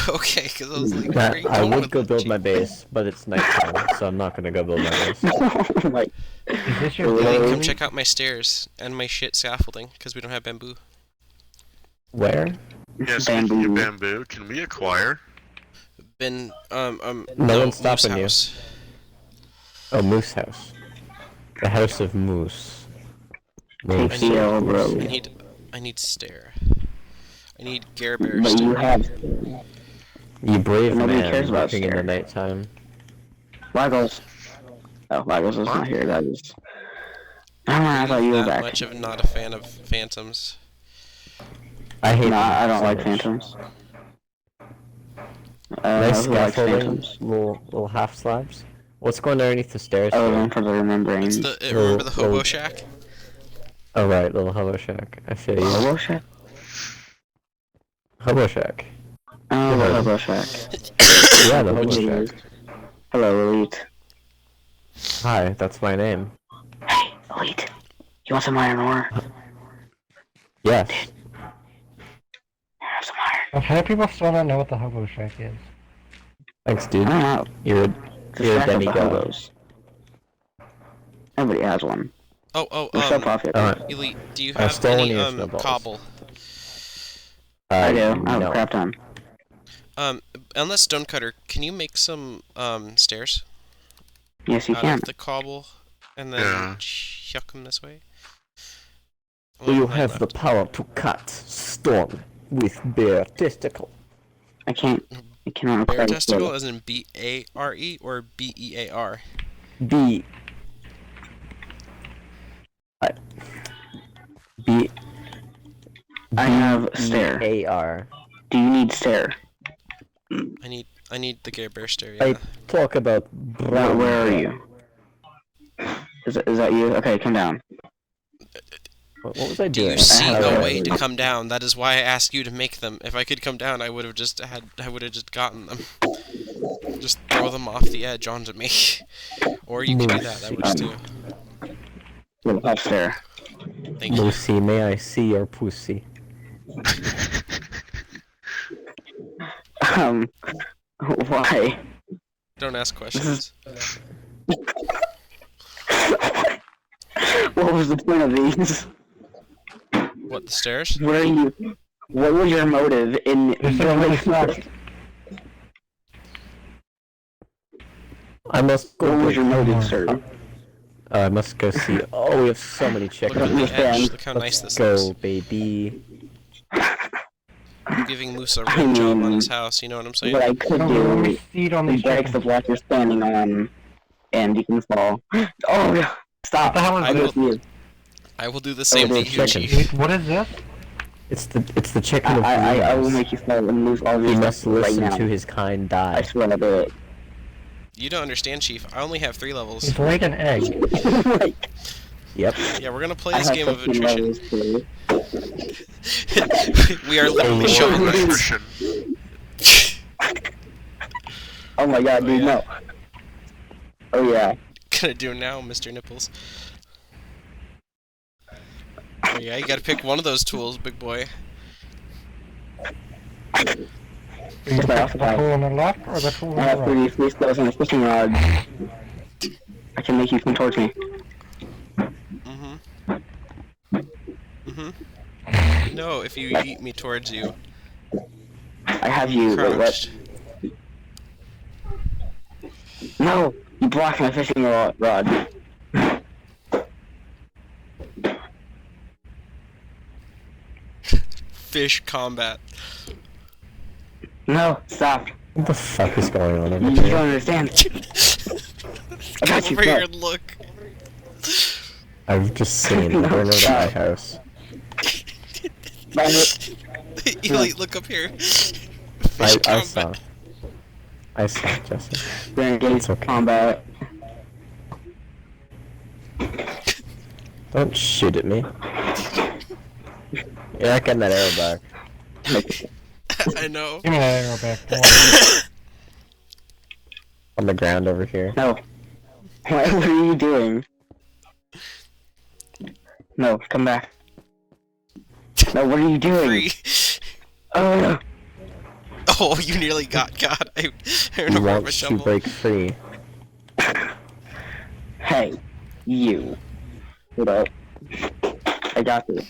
Okay, because I was like, where are you
I
going
would
with
go
that,
build
Chief?
my base, but it's nighttime, so I'm not gonna go build my base.
Like,
Is this your
Really?
bed?
Come
Elite?
check out my stairs and my shit scaffolding, because we don't have bamboo.
Where?
Yeah, speaking of bamboo, can we acquire?
No
no,
one's stopping you.
Moose House.
Oh, Moose House. The House of Moose.
take
Moose.
the L, bro.
I need stair. I need Gare Bear
But you
stair.
have
You brave
Nobody
man
cares about
working in the
stair.
nighttime.
Lagos. Oh, Lagos is
What?
not here. That is. I
Are
thought
you
you were
that
back.
much of not a fan of phantoms?
I hate
No,
them
I don't
so
like
much.
phantoms.
Nice
Who likes
scaffolding,
phantoms?
little half slabs. What's going underneath the stairs
Other
here?
than for the remembrance.
It's the remember the hobo
Little-
shack?
Oh right, little hobo shack. I feel you.
Hobo shack?
Hobo shack.
Oh,
You
the
heard him.
hobo shack.
Yeah, the hobo
Which
shack.
is- Hello, Elite.
Hi, that's my name.
Hey, Elite. You want some iron ore?
Yes.
Have some iron.
How do people still not know what the hobo shack is?
Thanks,
I
dude.
don't know.
You're a
The
you're a
shack of the
demigod.
hobos. Everybody has one.
Oh,
They're so popular.
Elite, do you
I
have
stole
any,
one of your snowballs.
cobble?
I do. I have
no.
a crap ton.
Unless Stonecutter, can you make some, stairs?
Yes, you
Out
can.
of the cobble, and then
Yeah.
chuck them this way?
Do you
Only nine
have the
left.
power to cut stone with bare testicle?
I can't. I cannot
Bear
quite
testicle
do it.
as in B-A-R-E or B-E-A-R?
B. B.
I have stair.
A-R.
Do you need stair?
I need the Gare Bear stair, yeah.
I talk about
Where,
brown.
where are
bear.
you? Is that you? Okay, come down.
What was I
Do
doing?
you see
have
a
a-
way to come down? That is why I asked you to make them. If I could come down, I would have just gotten them. Just throw them off the edge onto me. Or you could do that, that works too.
Little up stair.
Thank you.
Lucy, may I see your pussy?
Why?
Don't ask questions.
What was the point of these?
What, the stairs?
What are you? What was your motive in
This really sucks.
I must go.
What was your
break-
motive, sir?
I must go see. Oh, we have so many
Look
chickens.
at the
understand.
edge, look how nice
Let's
this
go,
is.
baby.
I'm giving Moose a rim job on his house, you know what I'm saying?
What I could
Oh, let me
do
seed on
is
these
break the
chickens.
block you're standing on, and you can fall. Oh yeah! Stop!
What the hell is
I
this?
will- I will do the same
there's
to you,
chicken.
Chief.
Wait, what is this?
It's the chicken of
I will
dreams.
make you fall and lose all
He
your
must
stuff right
listen
now.
to his kind
I
die.
swear I'll do it.
You don't understand, Chief. I only have 3 levels.
It's laid an egg.
Like,
Yep.
Yeah, we're gonna play
I
this
have
game of
15
attrition.
levels too.
We are literally showing
Love
right.
attrition.
Oh my god, dude,
yeah.
no. Oh yeah.
Gonna do now, Mr. Nipples. Oh yeah, you gotta pick one of those tools, big boy.
Are you
Off
the
the
tool on the left or the tool on
I
the
have
right?
3 free spells and a fishing rod. I can make you come towards me.
No, if you eat me towards you.
I have you. Wait,
Crouched.
what? No! You blocked my fishing rod.
Fish combat.
No, stop.
What the fuck is going on over
You don't
here?
understand. I
Come
got you.
over here
No.
and look.
I've just seen
No,
the burner of my
stop.
house.
Damn it.
Elite, look up here.
I
Fish
saw.
combat.
I saw, Jesse.
We're engaged
It's okay.
combat.
Don't shoot at me. You're not getting that arrow back.
I know.
Give me that arrow back. I want it.
On the ground over here.
No. What are you doing? No, come back. No, what are you doing?
Free.
Oh,
Oh, you nearly got God. I ran
You
over
want
my
to
shovel.
break free.
hey, you. Hold up. I got this.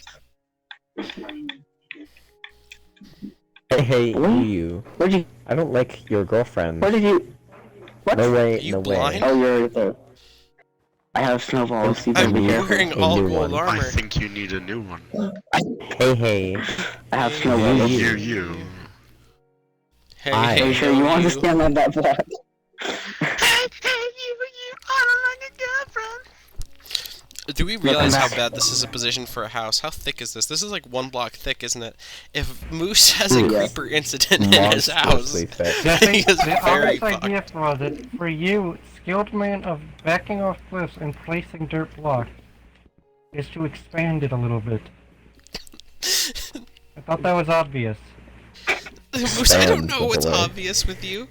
Hey,
What?
you.
Where'd you?
I don't like your girlfriend.
Where did you? What?
No way,
Are you
no
blind?
way.
Oh, you're right there. I have snowballs. You better
I'm
be careful.
wearing
A
all
new
gold
one.
I
armor.
think you need a new one.
Hey.
I have
Hey,
snowballs.
You.
You.
Hey,
Hi.
hey,
Are you sure
yo,
you want to
you.
stand on that block?
Do we
come
realize how
back.
bad this is a position for a house? How thick is this? This is like 1 block thick, isn't it? If Moose has a
Ooh,
yes.
creeper incident in his house,
Monstrously thick.
Jesse,
he is
the
very
obvious idea
fucked.
was it for you, skilled man of backing off cliffs and placing dirt blocks, is to expand it a little bit. I thought that was obvious.
Moose, I don't
Stand
know
with
what's
the way.
obvious with you.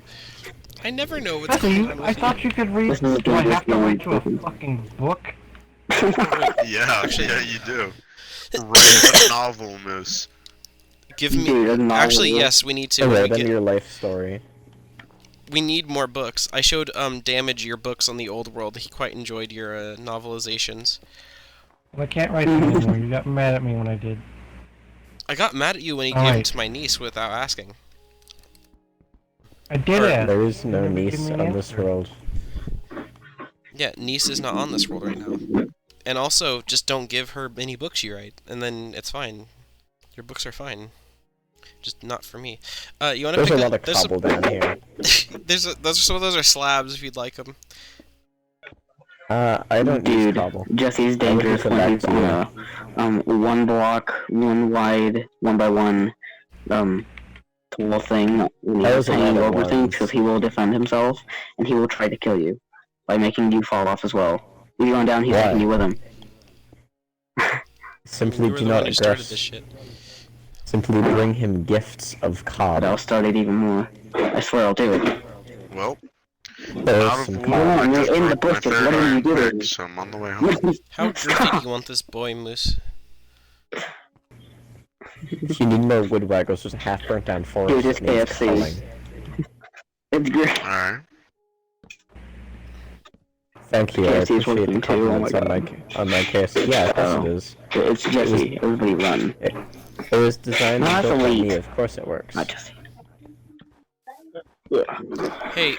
I never know what's
Jesse,
going on
I
with
thought you could read.
This is a
Do I
dangerous
have to wait
game.
to a fucking book?
Yeah,
Actually-
yeah, you do. Write a novel, Moose.
Give me.
Dude, that's not
Actually,
real.
yes, we need to.
Alright,
We,
then your life story.
we need more books. I showed Damage your books on the old world. He quite enjoyed your novelizations.
Well, I can't write them anymore. You got mad at me when I did.
I got mad at you when he gave them
Alright.
to my niece without asking.
I did
Or-
ask.
There is no
You never
niece
give me an
on this
answer.
world.
Yeah, niece is not on this world right now. And also, just don't give her any books you write, and then it's fine. Your books are fine. Just not for me. You wanna
There's
pick
a
up?
lot of cobble down here.
Some of those are slabs if you'd like them.
I don't use
Dude,
cobble.
Jesse's
I will
dangerous
give them
when
back
he's
to
on a 1 block, 1 wide, 1 by 1 tall thing when
That
he's
was a lot
hanging
of
over things
ones.
because he will defend himself and he will try to kill you by making you fall off as well. If you're going down, he's
Why?
taking you with him.
Simply
You were
do
the
not
one who started
aggress.
this shit.
Simply bring him gifts of cob.
But I'll start it even more. I swear I'll do it.
Well,
There's
out of
some
wood,
Come on,
I
you're
just
in the
broke my
bushes,
third
what are you
iron
doing?
pick, so I'm on the way home.
How girthy do you want this boy, Moose?
If you need more wood waggles, there's a half burnt down forest
Dude, it's
that needs
KFC.
culling.
It's great.
Alright.
Thank you, I
KFC is
appreciate the
working too, oh my
compliments on my KFC. Yeah, of course
Oh.
it is.
It's Jesse. Everybody run.
It was designed
No,
and
that's
built by
elite.
me, of course it works.
Not Jesse. Yeah.
Hey,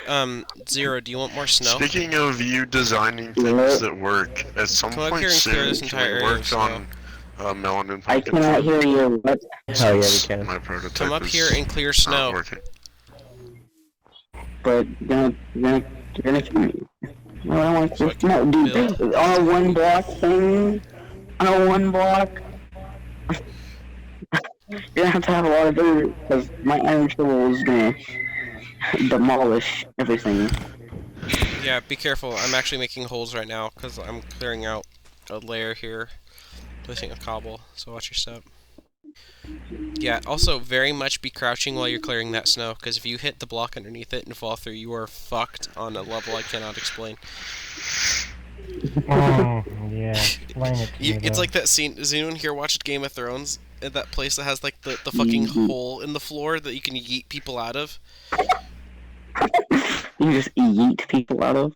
Zero, do you want more snow?
Speaking of you designing
You know
things
what?
that work, at some
Come up
point
here and clear
soon,
this
can
entire
we
area
work
of snow.
on melon and
I
pumpkin
cannot
fruit?
hear you. What?
Hell yeah, we
Since
can.
My prototype
Come up
is
here and clear
not
snow.
working.
But you're gonna kill me. No, I want
So I
to.
can
No, dude.
build.
On a 1 block thing. On a 1 block. You're gonna have a lot of dirt because my iron shovel is gonna demolish everything.
Yeah, be careful. I'm actually making holes right now because I'm clearing out a layer here, placing a cobble. So watch your step. Yeah. Also, very much be crouching while you're clearing that snow, because if you hit the block underneath it and fall through, you are fucked on a level I cannot explain.
Oh, yeah. Explain it to me,
It's
though.
like that scene. Has anyone here watched Game of Thrones? At that place that has like the fucking hole in the floor that you can yeet people out of.
You just yeet people out of.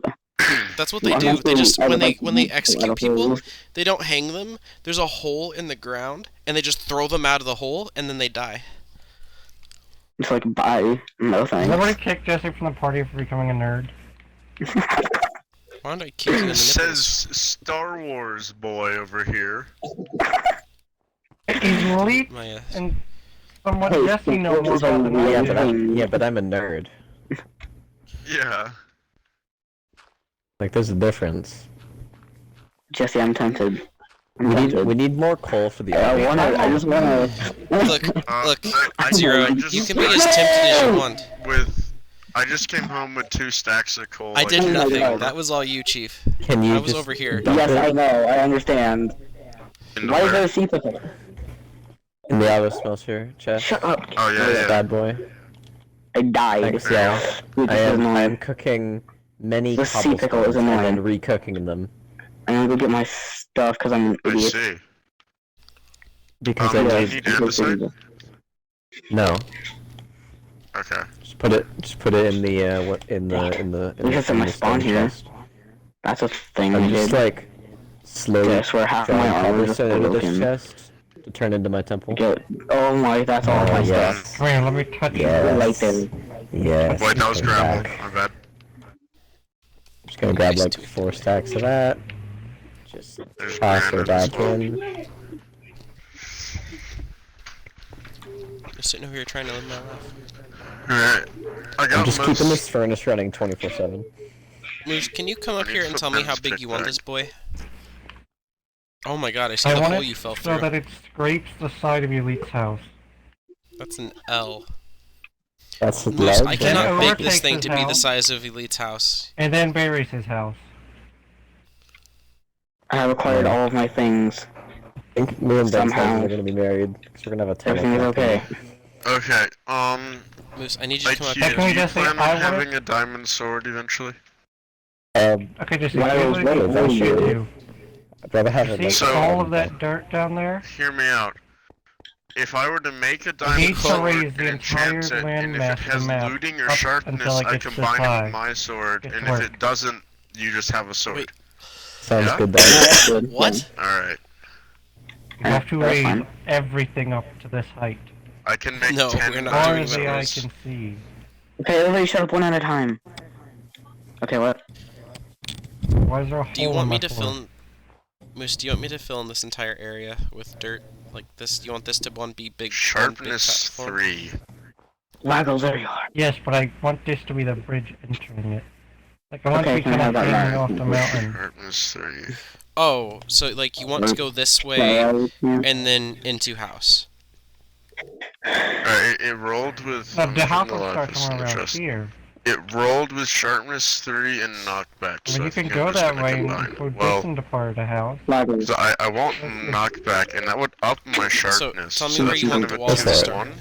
That's what they
Well,
do.
that's
They just
I
when
would like
they
to yeet
execute
out of
people,
holes.
they don't hang them. There's a hole in the ground, and they just throw them out of the hole, and then they die.
It's like bye. No thanks.
Nobody kicked Jesse from the party for becoming a nerd.
Why don't I kick you in the nipples?
Says Star Wars boy over here.
Elite
My,
and somewhat
Hey,
Jesse know
what
more
is
about
a
than
real
I
Yeah,
do.
but I'm a nerd.
Yeah.
Like, there's a difference.
Jesse, I'm tempted. I'm
We
tempted.
need more coal for the
I
army.
I just wanna.
look, look,
I
Zero.
just
You can be as tempted as you want.
I just came home with 2 stacks of coal.
I did
Oh my
nothing.
God.
That was all you, Chief.
Can you
I was
just
over here.
dump
Yes,
it?
I know. I understand.
Into
Why is
where?
there a sea pickle?
In the auto smelter chest.
Shut up.
Oh yeah.
Bad boy.
I died.
Thanks, y'all.
Dude,
I
this is
am
annoying.
cooking many
The sea pickle
cobblestones
is
and
annoying.
then recooking them.
I'm gonna go get my stuff because I'm an
I
idiot.
see.
Because
Do
I
you
need...
need andesite?
No.
Okay.
Just put it in the
Because at my spawn
stone
here.
chest.
That's a thing
I'm
I
just
did.
like slowly
I swear half my
drawing
armor is
cobblestone into this
broken.
chest to turn into my temple.
Oh my, that's all my
yes.
stuff.
Come here, let me touch
Yes.
Right there.
Yes.
Wait, that was
coming
gravel.
back.
My bad.
Just gonna grab
Nice
like
tweak.
4 stacks of that. Just
There's
toss her
granite as
back
well.
in.
Just sitting over here trying to live my life.
Alright. I
I'm
got
just keeping
most.
this furnace running 24/7.
Moose, can you come up
need
here and tell me how
footprints
big you want
picked
this boy? Oh my god, I see
I
the
want
hole
it
you fell
so
through.
that it scrapes the side of Elite's house.
That's an L.
That's the
Moose,
leg.
I
Then
cannot
it
make this
overtakes
thing
his
to be the
house.
size of Elite's house.
And then buries his house.
I have acquired all of my things.
I think me and Ben's
Somehow.
husbands are gonna be married, because we're gonna have a tunnel.
Everything is okay.
Okay.
Moose, I need you to come up
IQ,
here.
Can we
do you
just say
plan
I
on
want it?
having a diamond sword eventually?
Okay, just
Why
here's
was
what
that
you
a
should
video?
do.
I'd rather have it
See
like
So-
all of that dirt down there?
Hear me out. If I were to make a
need
diamond
to
sword
raise
and
the
enchant
entire
it, and if
landmass
it
of the
has
map
looting or
up
sharpness,
until it
I
gets to
combine it
high.
with my sword,
Gets
and
to
if
work.
it doesn't, you just have a sword.
Wait.
Sounds
Yeah?
good
Yeah,
though.
that's good.
What?
Alright.
You have to
That's
raise
fine.
everything up to this height.
I can make
No,
10
we're not
Far
doing
as
that,
the eye
Moose.
can see.
Okay, everybody shut up one at a time. Okay, what?
Why is there a hole
Do you
in
want
my
me to
floor?
fill in... Moose, do you want me to fill in this entire area with dirt? Like this? Do you want this to be big
Sharpness
platform?
3.
Lagos, there you are.
Yes, but I want this to be the bridge entering it. Like, I want
Okay,
to be
can I
kind of
have that
hanging
now?
off the mountain.
Sharpness 3.
Oh, so like you want to go this way and then into house.
Alright, it rolled with.
No,
let me
the
find
house will start
lapis in
somewhere
the
around
chest.
here.
It rolled with sharpness 3 and knockback.
I
So
mean,
I
you can
think
go
I'm just
that
gonna
way and
combine.
include
Well,
this into part of the house.
Lagos.
so I want knockback, and that would up my sharpness.
tell me
so
where
that's
you
kind
want
of
the
a
walls
to
2
start.
1.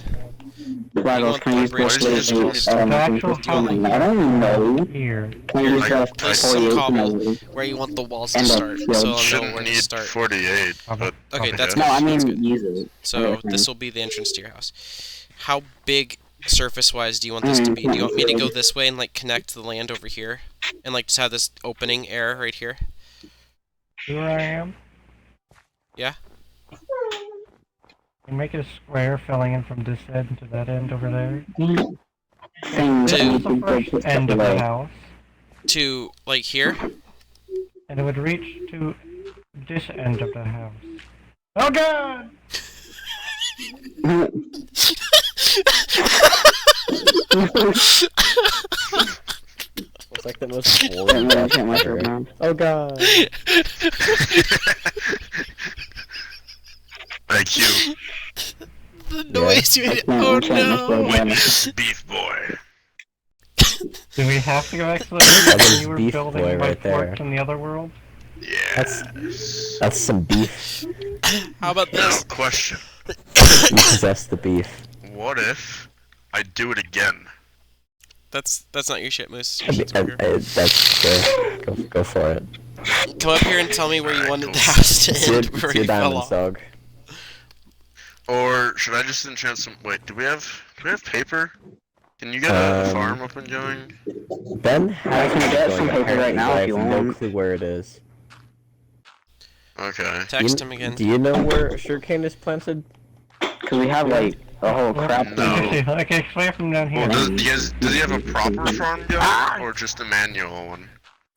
Lagos,
want
can I
the
use
bridge
this
to
lazy?
be
The actual house
I don't know.
here.
Can I use
Like,
that
place
48
some cobble
memory?
where you want the walls to
And
start,
shield.
so I'll know
Shouldn't
where to
need
start.
48, but
Okay, that's
No,
good.
I
That's
mean
good.
use it.
So
Okay.
this will be the entrance to your house. How big, surface-wise, do you want this to be? Do you want me to go this way and like connect the land over here, and like just have this opening air right here?
Here I am.
Yeah.
And make it a square filling in from this end to that end over there.
Things
This
I
is
need
the
to
first
put
end of the
away.
house.
To like here.
And it would reach to this end of the house. Oh god!
It's like the most
Can't
boring
really
part
get my
ever.
shirt now.
Oh god.
IQ,
The noise you made.
I
Oh
can't
no!
witness beef boy.
Do we have to go back to the place
That
when
is
you were
beef
building
boy
my
right there.
fort in the other world?
Yes.
That's some beef.
How about
Now,
this?
question.
You possess the beef.
What if I do it again?
That's not your shit, Moose.
I
Your
mean,
shit's over here.
that's good. Go for it.
Come up here and tell me where you
Alright,
wanted
cool.
the house to
It's your,
end before
it's your
you fell
diamonds,
off.
dog.
Or should I just enchant some? Wait, do we have paper? Can you get a
Um,
farm up and going?
Ben has
I can
one
get
going
some paper
apparently,
right now
but I
if you
have no
want.
clue where it is.
Okay.
Text him again.
Do you know where sugarcane is planted?
Because we have like a whole crap
No.
ton.
Okay, okay, explain from down here.
Well, does he have a proper farm going, or just a manual one?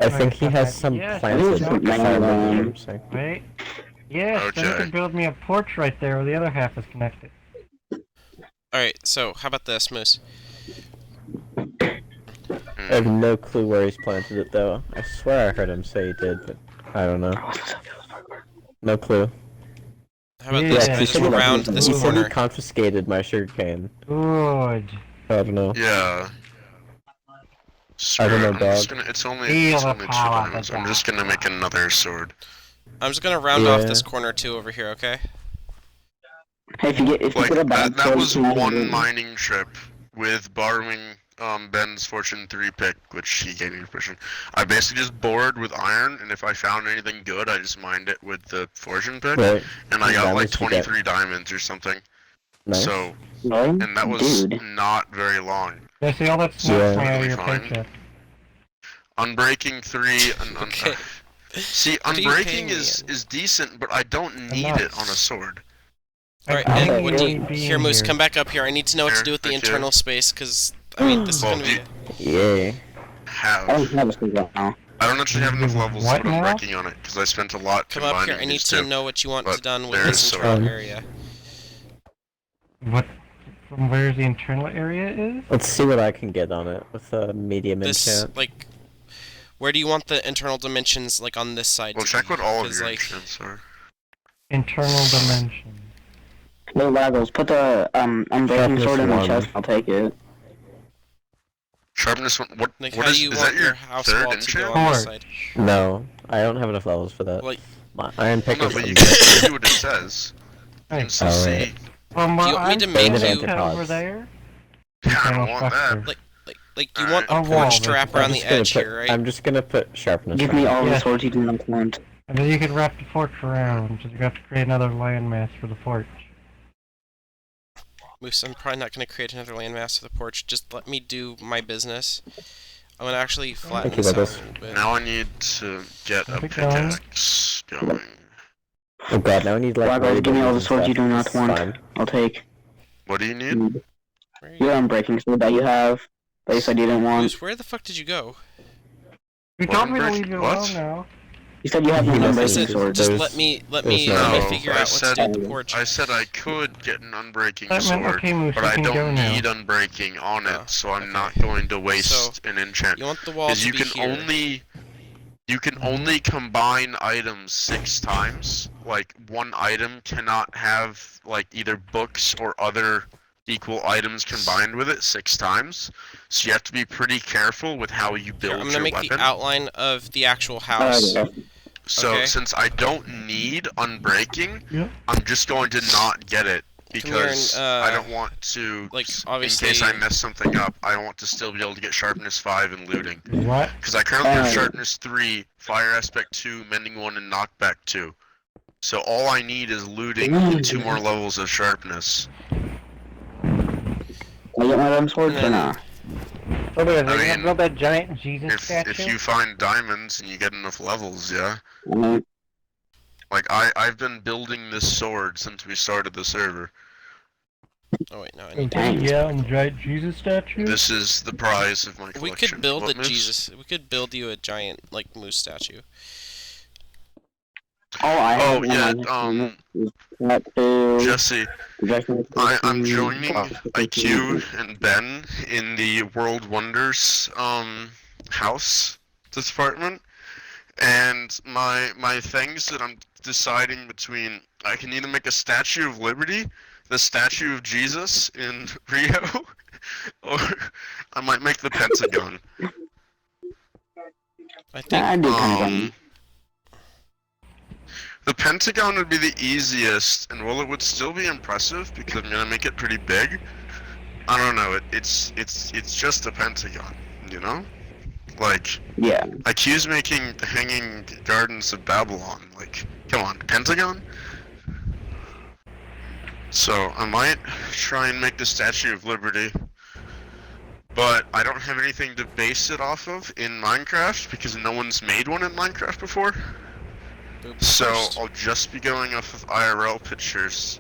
I think he has
Okay.
some
Yes,
planted.
it's
if I
manual.
remember what I'm saying.
Wait. Yes, then you
Okay.
can build me a porch right there where the other half is connected.
Alright, so how about this, Moose?
I have no clue where he's planted it though. I swear I heard him say he did, but I don't know. No clue.
How about
Yeah,
this?
he
I just
said he-
round this
He said he
corner.
confiscated my sugarcane.
Good.
I don't know.
Yeah.
I don't know,
I'm just
dog.
gonna, it's only
Feel the
two
power of
diamonds.
the
I'm just gonna make another sword.
I'm just gonna round off
Yeah.
this corner too over here, okay?
Hey, if you
Like,
get a bad
that
sword,
was
you can
one
have it.
mining trip with borrowing Ben's Fortune 3 pick, which he gave me permission. I basically just bored with iron, and if I found anything good, I just mined it with the Fortune pick,
Right.
and I got like
Diamonds you get.
23 diamonds or something.
Nice.
So,
Really?
and that was
Dude.
not very long.
Yeah, see all that smoke
Yeah.
coming out of your
Fine.
paycheck.
Unbreaking 3,
Okay.
see,
What are you paying
unbreaking
me
is decent, but I don't need
not.
it on a sword.
Alright,
I
and
think
what do
you
you...
being
Here, Moose,
here.
come back up here. I need to know what to
Here,
do with the
thank you.
internal space, because, I mean, this is
Well,
gonna
do
be...
you
Yeah.
I don't
have.
have a sword right now.
I don't actually have enough levels
What
to put
now?
unbreaking on it, because I spent a lot
Come up
combining
here. I need
these
to
two.
know what you want
But
done with
there
this
is
internal
some.
area.
What? From where the internal area is?
Let's see what I can get on it with a medium
This,
enchant.
like... Where do you want the internal dimensions, like, on this side
Well,
to
check
be?
what all of
'Cause,
your
like,
enchants are.
Internal dimension.
Hey, Lagos, put the unbreaking
Sharpness
sword in the
1.
chest. I'll take it.
Sharpness 1, what
Like,
what
how
is,
do you
is
want
that your
your house
third
wall to go
enchant?
on this
Torch.
side?
No, I don't have enough levels for that.
Like,
My iron pick
No,
is
but you can see what it says. You
Hey,
can still
Alright.
see.
from
Do
what
you want me
I'm
to
seeing
make
you-
over there,
I don't
internal
want that.
structure.
Like you want a
Alright.
A wall,
porch to wrap
basically.
around the edge here, right?
I'm just gonna put sharpness.
Give
on
me
it.
all the
Yes.
swords you do not want.
And then you can wrap the porch around, so you have to create another landmass for the porch.
Moose, I'm probably not going to create another landmass for the porch. Just let me do my business. I'm going to actually flatten
Thank you,
this out a
Lagos.
little bit.
Now I need to get a
Keep it going.
pickaxe going.
Oh god, now I need like.
Lagos, give me all the
and
swords you
stuff.
do not
This is
want.
fine.
I'll take.
What do you need?
Where are
Your
you?
unbreaking sword that you have. That you said you didn't want.
Moose, where the fuck did you go?
You
What
told me to
unbreaking-
leave you
what?
alone now.
You said you have an
No,
I
unbreaking
said,
sword.
just
There's-
let me
there's
no-
figure
I
out what to
said-
do with the porch.
I said I could get an unbreaking
That meant,
sword,
okay, Moose,
but
you
I
can go
don't
now.
need unbreaking on it,
Oh,
so I'm
okay.
not going to waste
So,
an enchant.
You want the wall
Because
to
you
be
can
here.
only combine items 6 times. Like, one item cannot have like either books or other equal items combined with it 6 times. So you have to be pretty careful with how you
Here,
build
I'm going to
your
make
weapon.
the outline of the actual house.
So
Okay.
since I don't need unbreaking,
Yep.
I'm just going to not get it
here
because
and,
I don't want to.
like,
in
obviously-
case I mess something up, I want to still be able to get sharpness 5 and looting.
What?
Because I currently have
Oh.
sharpness 3, fire aspect 2, mending 1, and knockback 2. So all I need is looting and 2 more levels of sharpness.
Can I get my damn swords or
And then-
not?
Oh, wait,
I
are you gonna
mean,
build that giant Jesus statue?
If you find diamonds and you get enough levels, yeah.
Alright.
Like I've been building this sword since we started the server.
Oh wait, no, I need
Okay,
Dang.
yeah, and giant Jesus statue?
This is the prize of my collection.
We could build
What,
a
Moose?
Jesus. We could build you a giant, like, moose statue.
All I
Oh,
have
yeah,
on my is that too.
Jesse, I'm joining IQ and Ben in the World Wonders house department, and my things that I'm deciding between, I can either make a Statue of Liberty, the Statue of Jesus in Rio, or I might make the Pentagon.
I think
I do Pentagon.
The Pentagon would be the easiest, and while it would still be impressive because I'm gonna make it pretty big, I don't know. It's just a Pentagon, you know? Like
Yeah.
IQ's making the Hanging Gardens of Babylon. Like, come on, Pentagon. So I might try and make the Statue of Liberty, but I don't have anything to base it off of in Minecraft because no one's made one in Minecraft before.
Oops,
So
first.
I'll just be going off of IRL pictures,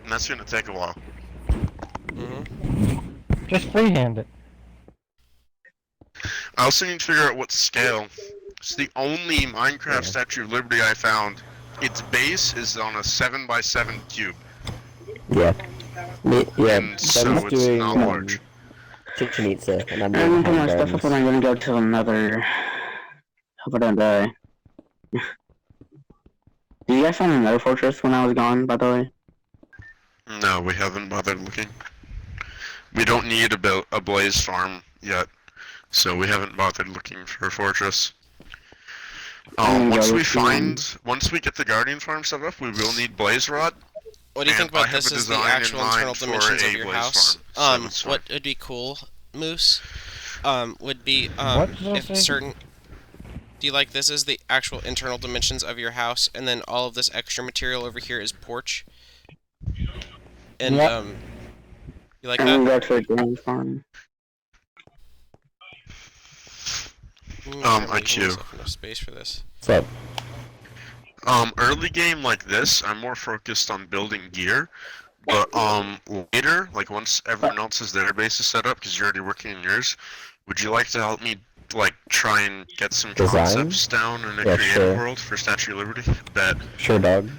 and that's gonna take a while.
Mhm.
Just freehand it.
I also need to figure out what scale. It's the only Minecraft Statue of Liberty I found. Its base is on a 7x7 cube,
Yeah. Yeah.
and
So
so
I'm just
it's
doing
not large.
Chichen Itza, and I'm
I'm
doing
gonna put my
hand
stuff up and
gardens.
I'm gonna go to another. Hope I don't die. Did you guys find another fortress when I was gone, by the way?
No, we haven't bothered looking. We don't need a blaze farm yet, so we haven't bothered looking for a fortress. Once we
find.
get the Guardian Farm set up, we will need Blaze Rod.
What do you think
And I
about
have
this
a
as the
design in
actual
mind
internal
for
dimensions
a
of your
blaze
house?
farm, so it's
What would be cool, Moose, would be,
What did I
if
say?
certain... Do you like this as the actual internal dimensions of your house, and then all of this extra material over here is porch? And,
Yep.
you like
And
that?
we go to the Grand Farm.
I'm making
IQ.
myself enough space for this.
So,
Early game like this, I'm more focused on building gear. But later, like once everyone else has their bases set up, because you're already working on yours, would you like to help me like try and get some
Design?
concepts down in a
Yeah,
creative
sure.
world for Statue of Liberty? Bet.
sure, dog.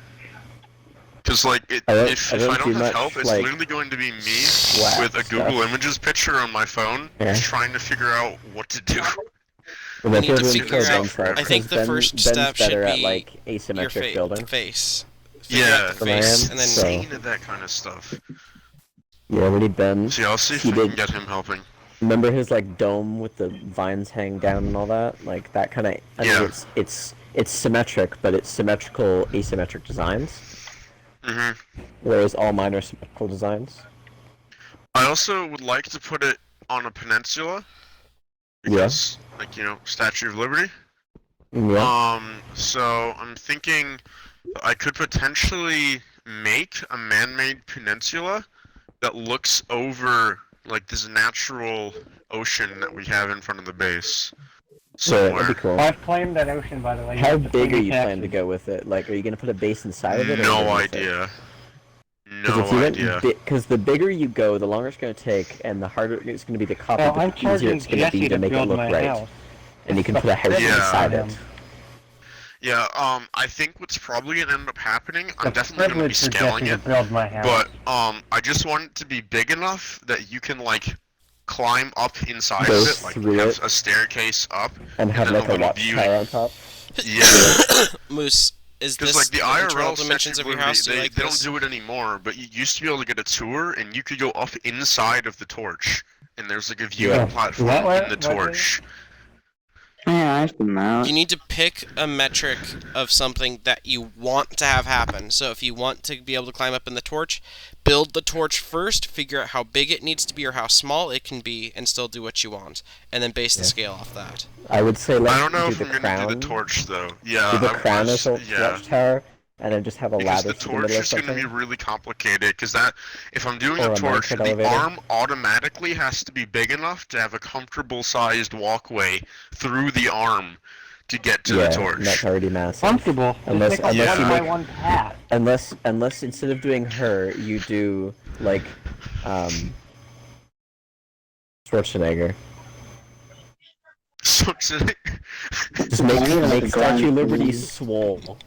Because like
I won't-
if
I
I
won't
don't
do
have
much,
help, it's
like,
literally going to be me
swag
with a Google
stuff.
Images picture on my phone,
Yeah.
just trying to figure out what to do.
We
need to
really
figure
kill
out-
Ben Sharp,
I think
'cause
the
Ben-
first
Ben's
step should
better at
be
like
Your
asymmetric building.
face.
Yeah,
The face,
man,
and then...
so-
Insane at that kind of stuff.
You already Ben.
See, I'll see if
He
I can
did-
get him helping.
Remember his like dome with the vines hanging down and all that? Like that kind of. I
Yeah.
mean, it's symmetric, but it's symmetrical asymmetric designs. Whereas all mine are symmetrical designs.
I also would like to put it on a peninsula.
Yeah.
Because, like, you know, Statue of Liberty.
Yeah.
So I'm thinking I could potentially make a man-made peninsula that looks over, like, this natural ocean that we have in front of the base.
So that'd
Somewhere.
be cool.
I've claimed that ocean, by the way.
How
You have to
big
pay
are
me
you planning to
taxes.
go with it? Like, are you gonna put a base inside of it? Or
No
underneath it?
idea.
'Cause
No
if you
idea.
Because the bigger you go, the longer it's gonna take, and the harder it's gonna be to copy.
Well,
the
I'm
easier
charging
it's gonna
Jesse
be to
to
make it
build
look
my
right.
house.
And you can put a house
Yeah.
inside it.
Yeah, I think what's probably gonna end up happening, I'm
The
definitely gonna be
privilege for
scaling
Jesse
it,
to build my house.
but, I just want it to be big enough that you can, like, climb up inside
Go
of it, like,
through
have
it.
a staircase up,
And have
then
like a
little view.
watchtower on top.
Yeah.
Moose, is
Because
this
like the
internal
IRL
dimensions
Statue
of your
Liberty,
house? Do you
they
like
don't
this?
do it anymore, but you used to be able to get a tour, and you could go up inside of the torch, and there's like a viewing
Yeah.
platform
What- what-
in the
what-
torch.
Yeah, I've seen that.
You need to pick a metric of something that you want to have happen. So if you want to be able to climb up in the torch, build the torch first, figure out how big it needs to be or how small it can be, and still do what you want. And then base the scale off that.
I would say let's
I don't know
do
if
the
I'm gonna
crown.
do the torch though. Yeah,
Do the
I
crown
was-
as a
yeah.
watchtower, and then just have a
Because
ladder
the
through the
torch
middle or
is going to be
something.
really complicated, because that, if I'm doing
Or
a
a
torch,
minecart
the
elevator.
arm automatically has to be big enough to have a comfortable sized walkway through the arm to get to
Yeah,
the torch.
that's already massive.
Comfortable.
Unless-
Just make a
unless you
one by
make-
one path.
Unless instead of doing her, you do like Schwarzenegger.
So today,
Just make
Yeah, like
make
a
Statue
grind
Liberty
food.
swole.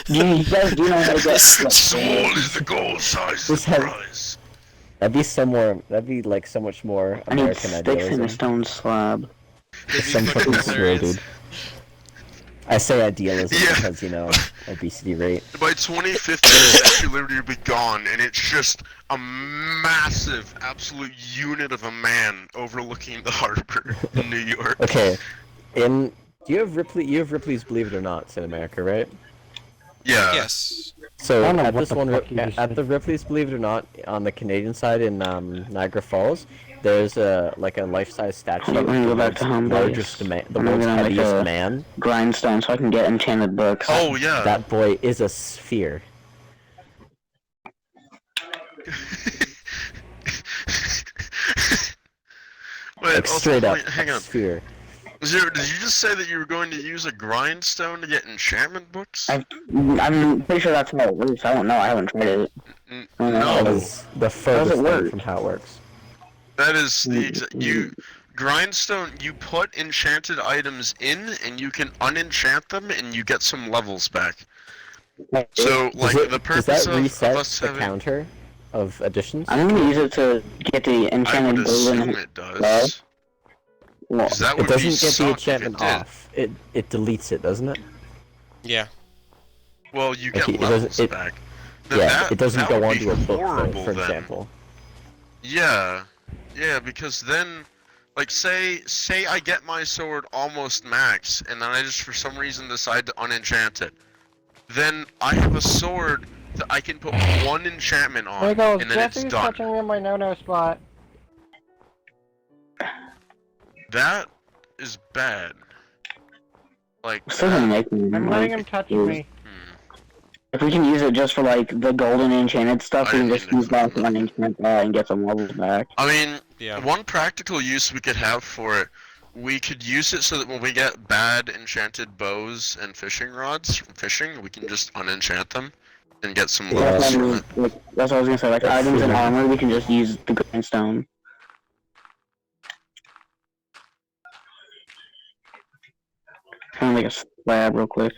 You guys do know how to get
Soul is the goal size
Just have-
surprise.
That'd be like so much more
I need
American
sticks in a
idealism.
stone slab.
Some fucking swole,
hilarious.
dude. I say idealism
Yeah.
because, you know, obesity rate.
By 2050, Statue of Liberty will be gone, and it's just a massive, absolute unit of a man overlooking the harbor in New York.
Okay, do you have Ripley's Believe It or Not in America, right?
Yeah.
Yes.
So
I don't know
at
what
this
the
one,
fuck you just
at
said.
the Ripley's Believe It or Not on the Canadian side in Niagara Falls, there's a life-size statue
Hold up, let me
of
go
the
back to home base.
largest man, the
I'm
world's
gonna make
heaviest
a-
man.
Grindstone so I can get enchanted books.
Oh, yeah.
That boy is a sphere.
Wait,
Like
also,
straight up,
wait, hang
a
on.
sphere.
Did you just say that you were going to use a grindstone to get enchantment books?
I'm pretty sure that's how it works. I don't know. I haven't tried it.
That
No,
is the furthest thing
work?
from how it works.
that is the grindstone. You put enchanted items in, and you can unenchant them, and you get some levels back. So, like, the
Does
purpose
that
of
reset
us
the
having,
counter of additions?
I'm gonna use it to get the
I
enchanted
would
golden.
assume it does.
Well,
'Cause that
It
would be
doesn't get the
suck if
enchantment
it did.
off. It deletes it, doesn't it?
Yeah.
Well, you get
Okay, it
levels
doesn't-
back.
Yeah, it doesn't
that
go
would be
onto a book, though,
horrible
for
then.
example.
Yeah, because then Like, say I get my sword almost max, and then I just for some reason decide to unenchant it. Then I have a sword that I can put one enchantment on,
There you go,
and then it's
Jesse's
done.
touching me in my no-no spot.
That is bad. Like,
Still gonna make me.
I'm letting him touch me.
If we can use it just for like the golden enchanted stuff, we can just use that to unenchant that and get some levels back.
I mean,
Yeah.
one practical use we could have for it, we could use it so that when we get bad enchanted bows and fishing rods from fishing, we can just unenchant them and get some levels from it.
That's what I was gonna say. Like items and armor, we can just use the grindstone. Kind of like a slab, real quick.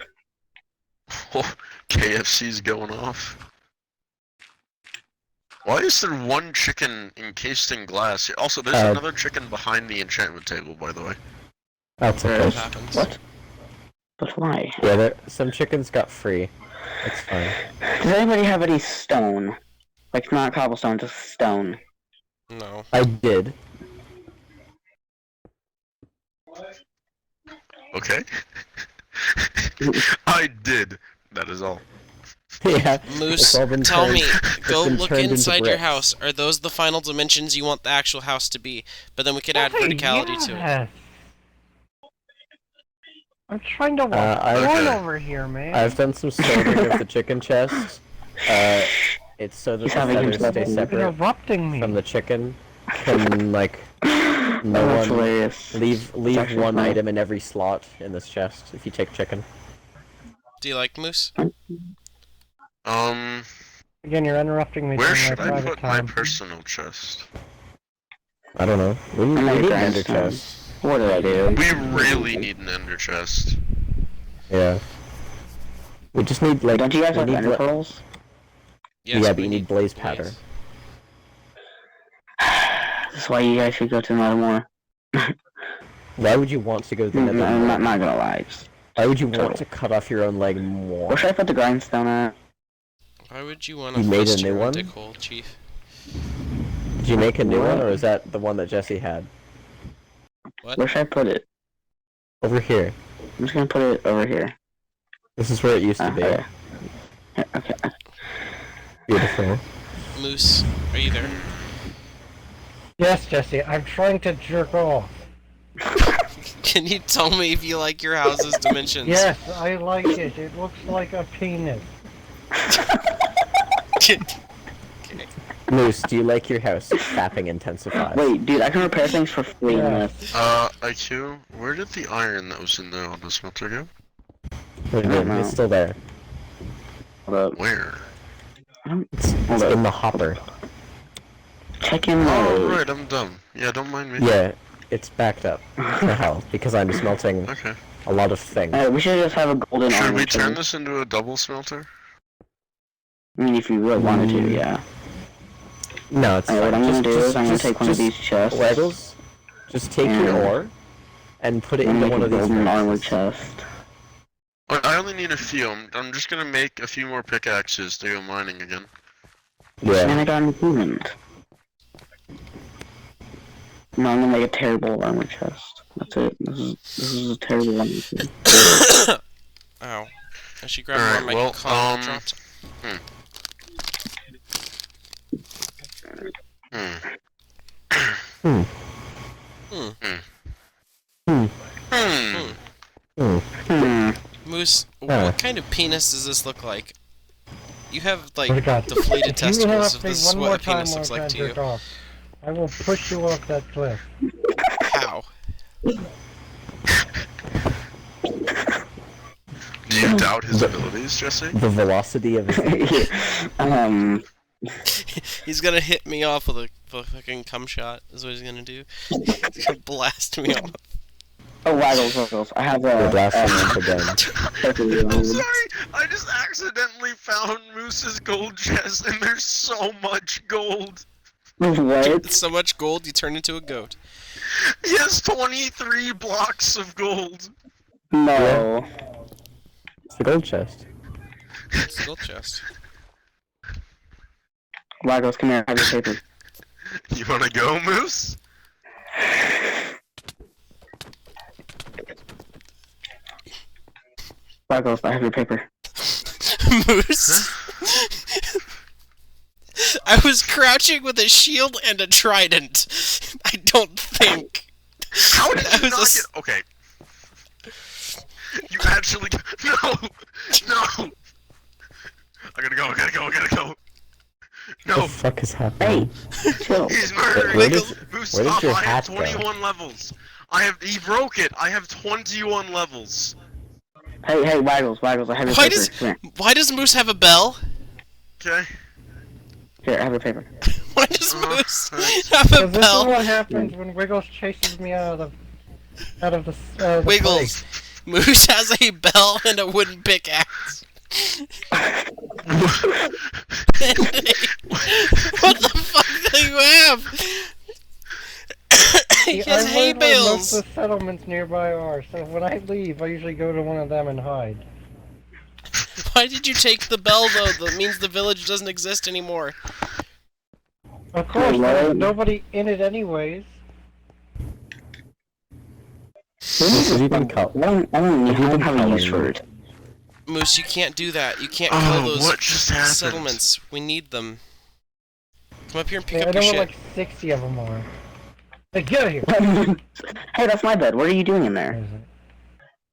Oh, KFC's going off. Why is there one chicken encased in glass? Also, there's another chicken behind the enchantment table, by the way.
That's
What
okay.
happens?
What? But why?
Yeah, some chickens got free. It's fine.
Does anybody have any stone? Like not cobblestone, just stone.
No.
I did.
Okay. I did. That is all.
Yeah.
Moose,
it's all been
tell
turned-
me,
it's
go
been
look
turned into
inside your
bricks.
house. Are those the final dimensions you want the actual house to be? But then we could add
Hey,
verticality to it.
yes. I'm trying to walk
Okay.
over here, man.
I've done some sorting of the chicken chest. It's so that the
He's having
feathers
trouble.
stay
You're
separate
interrupting me.
from the chicken. Can like
That's
no one
hilarious.
leave
actually
one
funny.
item in every slot in this chest if you take chicken.
Do you like Moose?
Again, you're interrupting me
Where
during
should
my
I
private
put
time.
my personal chest?
I don't know. We
I'm
need
like
an ender
grindstone.
chest.
What did I do?
We really need an ender chest.
Yeah. We just need like.
Don't you guys
we
have
need
ender
le-
pearls?
Yes,
yeah, but
we
you need blaze powder.
blaze.
That's why you guys should go to another more.
Why would you want to go to the nether?
I'm
more?
not gonna lie. Just-
Why would you want to cut off your own leg more?
Where should I put the grindstone at?
Why would you want to
You made a
fist
new
your own
one?
dick hole, Chief?
Did you make a new one, or is that the one that Jesse had?
What?
Where should I put it?
Over here.
I'm just gonna put it over here.
This is where it used to be.
Okay. Yeah, okay.
Beautiful.
Moose, are you there?
Yes, Jesse, I'm trying to jerk off.
Can you tell me if you like your house's dimensions?
Yes, I like it. It looks like a penis.
Moose, do you like your house fapping intensified?
Wait, dude, I can repair things for free in
Yeah.
this.
IQ, where did the iron that was in the auto smelter go?
What do you mean?
I don't
It's
know.
still there.
Hold up.
Where?
It's
Hold up.
in the hopper.
Check in
Oh,
the...
right, I'm dumb. Yeah, don't mind me.
Yeah, it's backed up to hell because I'm smelting
Okay.
a lot of things.
We should just have a golden
Should
armor
we turn
chest.
this into a double smelter?
I mean, if you really wanted to, yeah.
No, it's
Alright, what
fine.
I'm gonna do is I'm gonna
just-
take one of
just
these chests.
Waggles, just take your
And-
ore and put it
and
into
make
one
a
of these
golden armor
boxes.
chest.
I only need a few. I'm just gonna make a few more pickaxes to go mining again.
And
Yeah.
I got an improvement. No, I'm gonna make a terrible armor chest. That's it. This is a terrible armor chest.
Ow. I should grab
Alright,
more of my
well,
common dropped.
Hmm.
Hmm.
Hmm.
Moose,
Huh.
what kind of penis does this look like? You have, like,
Oh my God.
deflated
If you
testicles,
interrupt
if
me
this is
one more
what a
time
penis
while
looks
I'm
like to
trying
you.
jerk off, I will push you off that cliff.
How?
Do you doubt his abilities, Jesse?
The velocity of his
He's gonna hit me off with a fucking cum shot, is what he's gonna do. He's gonna blast me off.
Oh, Waggles. I have
the
a...
blasting once again.
I'm sorry, I just accidentally found Moose's gold chest and there's so much gold.
What?
So much gold, you turn into a goat.
He has 23 blocks of gold.
No.
It's the gold chest.
It's a gold chest.
Waggles, come here. I have your paper.
You wanna go, Moose?
Buggles, I have your paper.
Moose. I was crouching with a shield and a trident. I don't think.
How did
That
you
was a
not
s-
get... Okay. You actually... No! No! I gotta go, I gotta go, I gotta go.
What
No!
the fuck is happening?
Hey, chill.
He's murdering
Where
me!
does-
Moose,
where does
stop!
your
I have
hat go?
21 levels! He broke it! I have 21 levels!
Hey, Waggles, I have your
Why
paper.
does
Come
why does Moose have a bell?
Okay.
here, I have your paper.
Why does
Oh,
Moose
thanks.
have a
Because this is
bell?
what happens when Wiggles chases me out of the
Wiggles. Moose has a bell and a wooden pickaxe. What the fuck do you have? He has hay
I learned where most
bales.
of the settlements nearby are, so when I leave, I usually go to one of them and hide.
Why did you take the bell though? That means the village doesn't exist anymore.
Of course,
Hello?
there's nobody in it anyways.
Moose, have you been
I don't have a use for it.
Moose, you can't do that. You can't
Oh,
kill those
what just happened?
settlements. We need them. Come up here and pick
Yeah, I
up your
know
shit.
what like 60 of them are. Hey, get out of here!
Hey, that's my bed. What are you doing in
Where
there?
is it?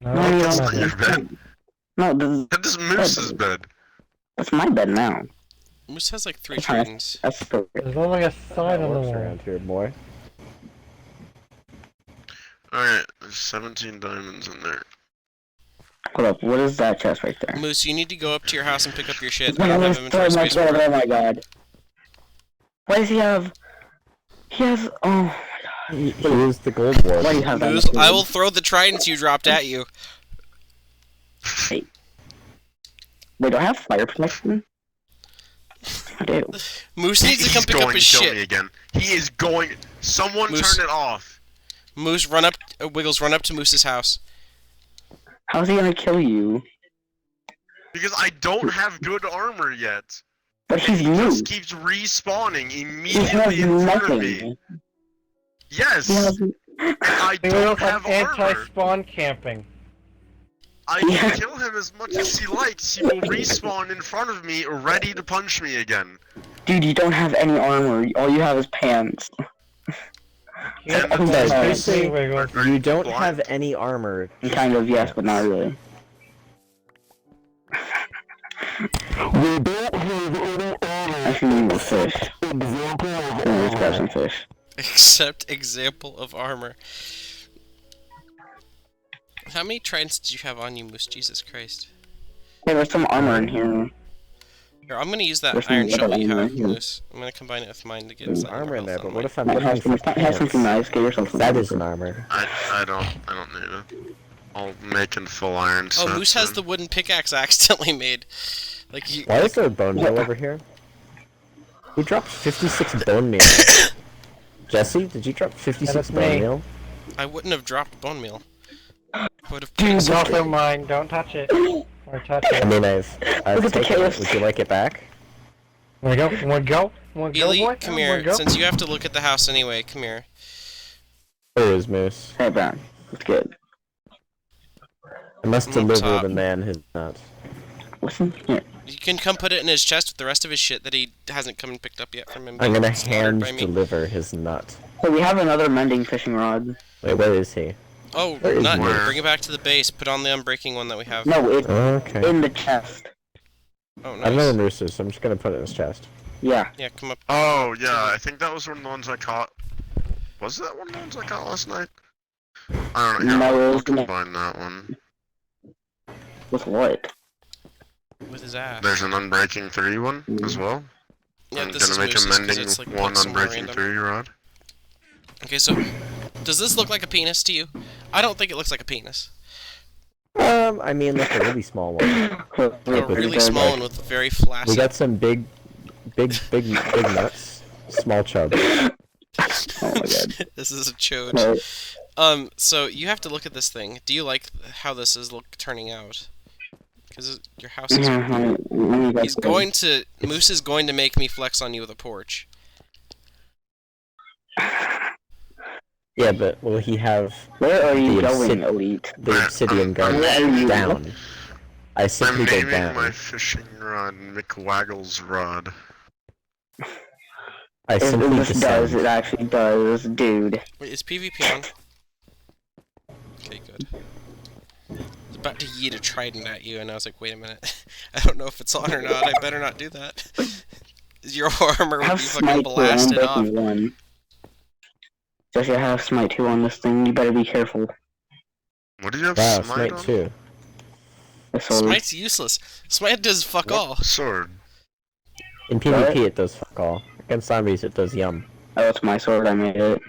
No,
No, you
that's
don't.
not
Your
it.
bed?
No, this
That is Moose's bed.
that's my bed now.
Moose has like 3
That's fine.
tridents.
That's the
There's only a sign on the
works
wall.
around here, boy?
Alright, there's 17 diamonds in there.
Hold up. What is that chest right there?
Moose, you need to go up to your house and pick up your shit.
Oh
I don't have inventory space for it.
my god. Why does he have? He has. Oh.
He is the gold ward.
Why do you have that?
Moose, I will throw the tridents you dropped at you.
Wait, do I have fire protection? I do.
Moose needs to come
He's
pick up
going
his
to kill me
shit.
again. He is going... Someone
Moose.
turn it off.
Moose, run up. Wiggles, run up to Moose's house.
How's he gonna kill you?
Because I don't have good armor yet.
But he's
He
new.
just keeps respawning
He has
immediately in front of me.
nothing.
Yes!
He has.
And I
They
don't
also
have
have
armor.
anti-spawn camping.
I
Yeah.
can kill him as much as he likes. He will respawn in front of me, ready to punch me again.
Dude, you don't have any armor. All you have is pants.
Yeah,
And
that's
that's
fine.
the thing, Wiggles.
Are
You don't
blind?
have any armor.
Kind of, yes, but not really.
We don't have any armor.
Actually, need a fish. Let's grab some fish.
Except example of armor. How many tridents did you have on you, Moose? Jesus Christ.
Hey, there's some armor in here.
Here, I'm gonna use that
There's some
iron shovel
metal
you
in
have,
there.
Moose. I'm gonna combine it with mine to get
There's
some
armor in there,
health
but
on
what
mine.
if I'm
Have
looking for
have something
pants?
nice. Get yourself something.
That isn't armor.
I don't need it. I'll make a full iron
Oh,
set.
Moose has
then.
the wooden pickaxe I accidentally made. Like you.
Why is there a bone meal over here? Who dropped 56 bone meal? Jesse, did you drop 56
That's
bone
me.
meal?
I wouldn't have dropped bone meal. I would have.
It's also mine. Don't touch it. Or touch
I
it.
mean, I've
Look at the
taken it.
chaos.
Would you like it back?
Wanna go? Wanna go? Wanna go,
Ely,
boy?
come
Wanna
here.
go?
Since you have to look at the house anyway, come here.
Where is Moose?
Hey, Brown. It's good.
I must
Up
deliver
top.
the man his nut.
Listen here.
You can come put it in his chest with the rest of his shit that he hasn't come and picked up yet from him.
I'm
being
gonna
slaughtered
hand
by me.
deliver his nut.
Hey, we have another mending fishing rod.
Wait, where is he?
Oh,
Where is
nut!
Moose?
Bring it back to the base. Put on the unbreaking one that we have.
No, it's
Okay.
in the chest.
Oh,
I don't know
nice.
where Moose is, so I'm just gonna put it in his chest.
Yeah.
Yeah, come up.
Oh, yeah, I think that was one of the ones I caught. Was that one of the ones I caught last night? I don't know.
No,
Here,
it
I'll
was the-
combine that one.
With what?
With his ass.
There's an Unbreaking 3 one as well.
Yeah,
I'm
this is
gonna make a
Moose's 'cause
Mending
it's, like,
1
put somewhere
Unbreaking
random.
3 rod.
Okay, so does this look like a penis to you? I don't think it looks like a penis.
I mean, like a really small one.
A really small one with very flaccid.
We got some big nuts. Small chub.
Oh my god.
This is a chode.
No,
So you have to look at this thing. Do you like how this is turning out? Because your house is. He's going to. Moose is going to make me flex on you with a porch.
Yeah, but will he have
Where are you
The
going,
obsid-
Elite?
the obsidian
I'm
garden
Where are you?
down? I
I'm
simply go
naming
down.
my fishing rod McWaggle's rod.
I
If
simply
this does,
descend.
it actually does, dude.
Wait, is PvP on? Okay, good. I was about to yeet a trident at you, and I was like, wait a minute. I don't know if it's on or not. I better not do that. Your armor would
Have
be fucking
smite 2 and
blasted off.
breaking 1. Josh, you have smite 2 on this thing, you better be careful.
What do you have
Wow,
smite
smite
on?
too.
The sword.
Smite's useless. Smite does fuck all.
What sword?
In PvP it does fuck all. Against zombies it does yum.
Oh, it's my sword, I made it.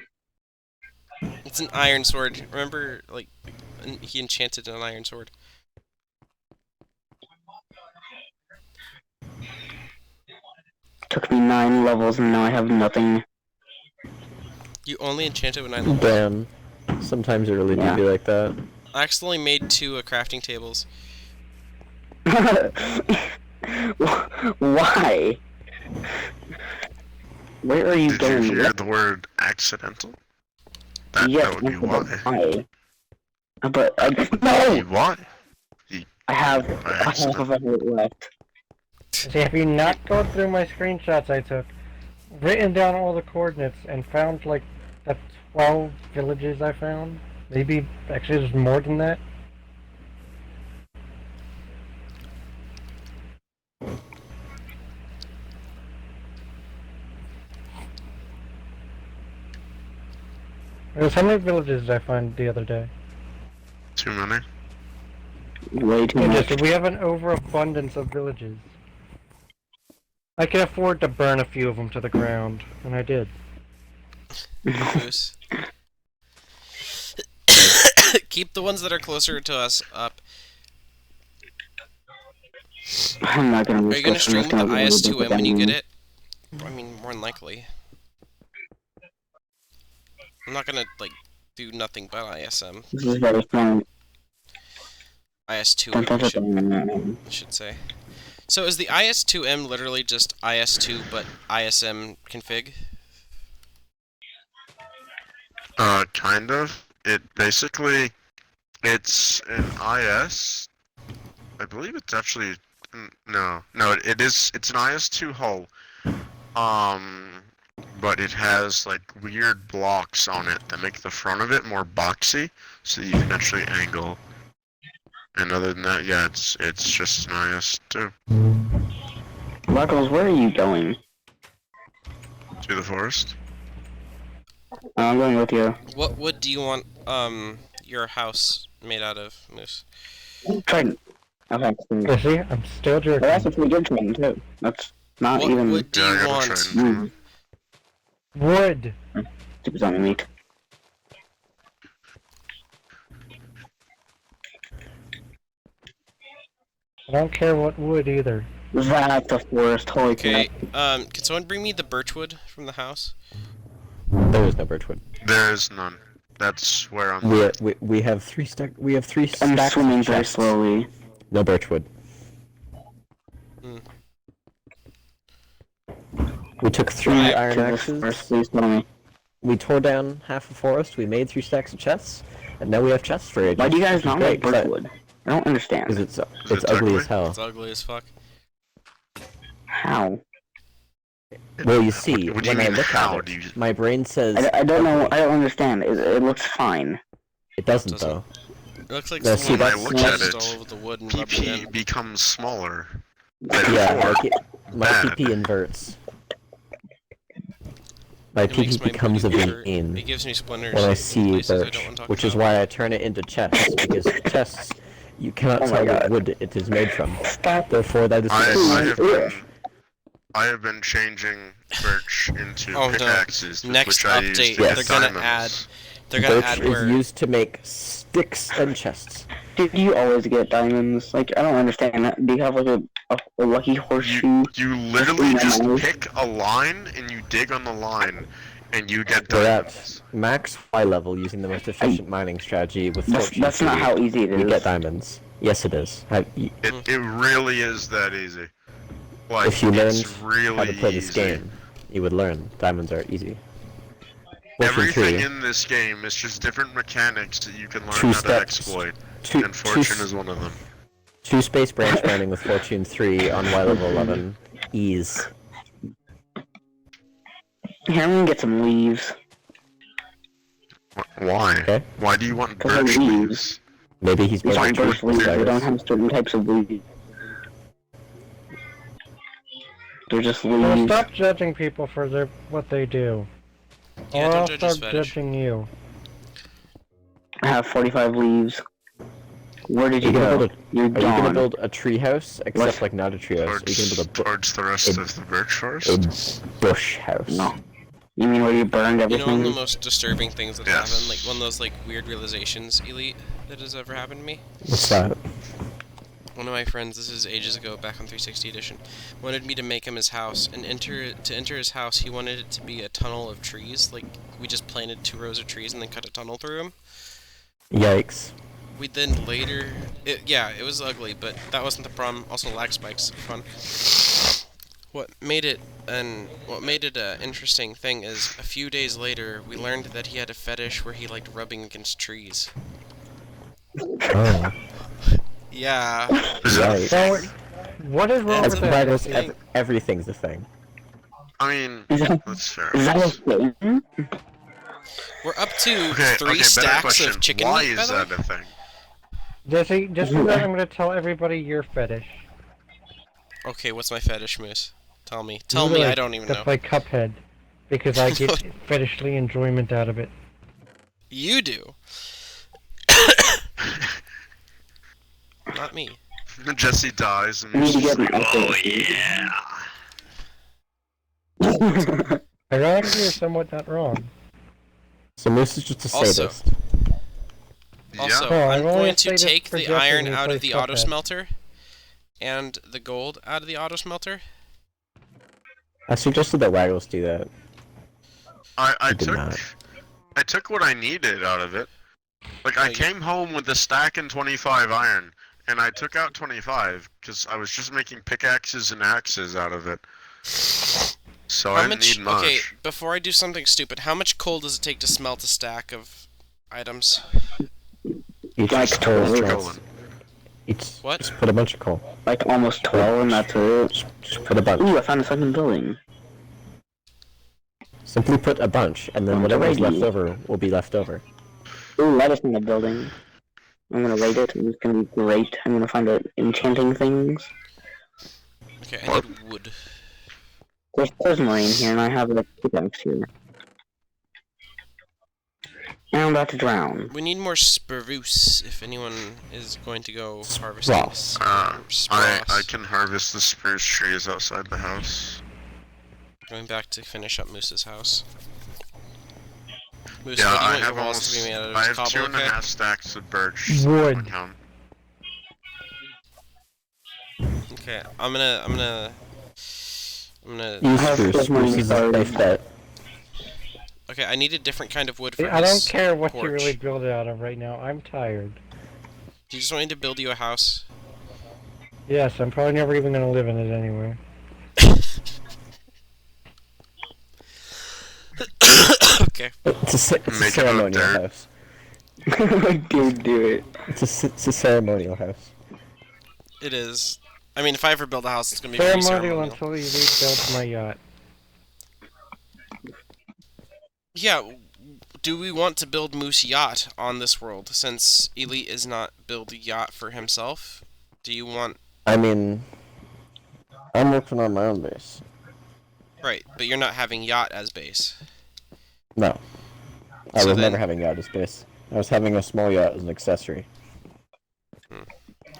It's an iron sword. Remember, like, he enchanted an iron sword.
Took me 9 levels and now I have nothing.
You only enchanted with 9 levels.
Damn. Sometimes it really
Yeah.
do be like that.
I accidentally made 2 crafting tables.
Why? Where are you
Did you
going?
hear the word accidental? That
Yes,
would be
but
why.
why? But
That
no!
would be why.
I have
By
a half
accident.
of a heart left.
See, have you not gone through my screenshots I took, written down all the coordinates, and found like the 12 villages I found? Maybe actually there's more than that. There's how many villages did I find the other day?
Too many?
Way too much.
We have an overabundance of villages. I can afford to burn a few of them to the ground, and I did.
Goose. Keep the ones that are closer to us up.
I'm not gonna
Are
risk
you gonna
this, I'm
stream
just
the
gonna go with
IS2M when you
them.
get it? I mean, more than likely. I'm not gonna, like, do nothing but ISM.
This is very fun.
IS2M, I should say. So is the IS2M literally just IS2 but ISM config?
Kind of. It basically, it's an IS. I believe it's actually, no, it's an IS2 hull. But it has like weird blocks on it that make the front of it more boxy, so that you can actually angle. And other than that, yeah, it's just an IS2.
Buckles, where are you going?
To the forest.
I'm going with you.
What wood do you want your house made out of, Moose?
Trident. Okay.
You see, I'm still
Well,
jerking.
that's a pretty good trident too. That's not
What
even
wood do
Yeah, I
you
got a
want?
trident from him.
Wood!
super zombie meat.
I don't care what wood either.
That's a forest. Holy
Okay,
crap.
can someone bring me the birchwood from the house?
There is no birchwood.
There is none. That's where I'm.
We have 3 stack. We have 3
I'm
stacks
swimming
of
very
chests.
slowly.
No birchwood. We took 3
Right,
iron
To this forest,
axes.
please tell me.
We tore down half a forest. We made 3 stacks of chests, and now we have chests for ages.
Why do you guys
which is
not
great,
like birchwood? I don't understand.
Because it's
it
ugly
ugly?
as hell.
It's ugly as fuck.
How?
Well, you see,
What do you
when I
mean,
look
how
at
do
it,
you-
my brain says
I don't know. I don't understand. It looks fine.
it doesn't
Doesn't.
though.
It looks like
No, see,
someone
When I
that's-
look
just
at it,
all over the wood and rubbed it
PP
in.
becomes smaller.
Yeah,
Therefore,
my
bad.
PP inverts. My
It makes
PP
my
becomes a
booty hurt.
vein
It gives me splinters.
when I
in
see
places I
birch,
don't want to talk
which is
about.
why I turn it into chests, because chests, you cannot
Oh my
tell what
God.
wood it is made from.
Stop.
Therefore, that is
I have been changing birch into
Oh, no.
pickaxes, with
Next
which I use
update,
to
they're
get
gonna
diamonds.
They're gonna
birch
add
is
where
used to make sticks and chests.
Did you always get diamonds? Like, I don't understand that. Do you have like a lucky horseshoe?
You literally
Yeah,
just
man.
pick a line and you dig on the line, and you get
We're
diamonds.
at max Y level using the most efficient mining strategy with
That's not how easy it is.
you get diamonds. Yes, it is.
It really is that easy. Like,
If you learned
it's really
how to play this
easy.
game, you would learn diamonds are easy. Fortune
Everything
tree,
in this game is just different mechanics that you can learn
Two
how
steps.
to exploit,
two,
and fortune
two,
is one of them.
2 space branch mining with Fortune 3 on Y level 11. Ease.
Here, I'm gonna get some leaves.
Why?
Okay.
Why do you want
Because they're
birch
leaves.
leaves?
Maybe he's
These
building
aren't birch leaves. They don't
daggers.
have certain types of leaves. They're just
So
leaves.
stop judging people for what they do.
Yeah,
or
don't
I'll
judge his
start
fetish.
judging you.
I have 45 leaves. Where did
Are
you
you gonna
go?
build
You're
Are you gonna
gone.
build a tree house? Except like not a tree house. Are you gonna build
Towards the rest of the birch forest?
a bush house?
No. You mean where you burned
You know,
everything?
one of the most disturbing things that
Yes.
happened, like one of those like weird realizations, Elite, that has ever happened to me.
What's that?
One of my friends, this is ages ago, back on 360 edition, wanted me to make him his house, and to enter his house, he wanted it to be a tunnel of trees. Like we just planted 2 rows of trees and then cut a tunnel through them.
Yikes.
We then later, it was ugly, but that wasn't the problem. Also, lag spikes, fun. What made it an interesting thing is a few days later we learned that he had a fetish where he liked rubbing against trees.
Oh.
Yeah.
Is that a
Yikes.
thing?
So, what is wrong
That's
with
a
that?
bad
Everything's,
thing.
everything's a thing.
I mean,
Is that,
that's fair.
is that a thing?
We're up to
Okay,
3
better
stacks
question.
of chicken
Why
meat, by
is
the way?
that a thing?
Jesse, just so that I'm gonna tell everybody your fetish.
Okay, what's my fetish, Moose? Tell me. Tell
You
me,
like
I don't even
to
know.
play Cuphead, because I get fetishly enjoyment out of it.
You do. Not me.
Jesse dies and
I need to
he's
get
like,
an
oh
update.
yeah.
Ironically, you're somewhat not wrong.
So Moose is just a
Also-
sadist.
Also,
Oh,
I'm
I've only
going to
stayed
take
for
the
Jesse
iron
when he
out of
plays
the
Cuphead.
auto smelter and the gold out of the auto smelter.
I suggested that Waggles do that.
I
did not.
took what I needed out of it. Like
Oh,
I
you-
came home with a stack and 25 iron, and I took out 25 because I was just making pickaxes and axes out of it. So I didn't need much.
Okay, before I do something stupid, how much coal does it take to smelt a stack of items?
Each
Like
coal
totally.
smelts.
What?
Just put a bunch of coal.
Like almost 12 and that's it.
Just put a bunch.
Ooh, I found a second building.
Simply put a bunch, and then
I'm
whatever is
ready.
left over will be left over.
Ooh, lettuce in the building. I'm gonna rate it. It's gonna be great. I'm gonna find out enchanting things.
Okay, I need wood.
There's marine here, and I have a pickaxe here. And I'm about to drown.
We need more spruce if anyone is going to go harvesting.
Spruce.
I
Spruce.
can harvest the spruce trees outside the house.
Going back to finish up Moose's house. Moose,
Yeah,
what do you
I
want
have
your walls to
almost.
be made out of?
I
Just
have
cobble,
2.5
okay?
stacks of birch.
Wood.
Count.
Okay, I'm gonna
Use
have
spruce.
this
Spruce
one
is a safe bet.
Okay, I need a different kind of wood for
I don't
his
care what
porch.
you really build it out of right now. I'm tired.
Do you just want me to build you a house?
Yes, I'm probably never even gonna live in it anyway.
Okay.
It's a
Make it out of
ceremonial
dirt.
house.
Dude, do it.
It's a ceremonial house.
It is. I mean, if I ever build a house, it's gonna be very
Ceremonial
ceremonial.
until you rebuild my yacht.
Yeah. Do we want to build Moose Yacht on this world since Elite is not build a yacht for himself? Do you want
I mean, I'm working on my own base.
right? But you're not having yacht as base.
No. I
So
was
then-
never having yacht as base. I was having a small yacht as an accessory.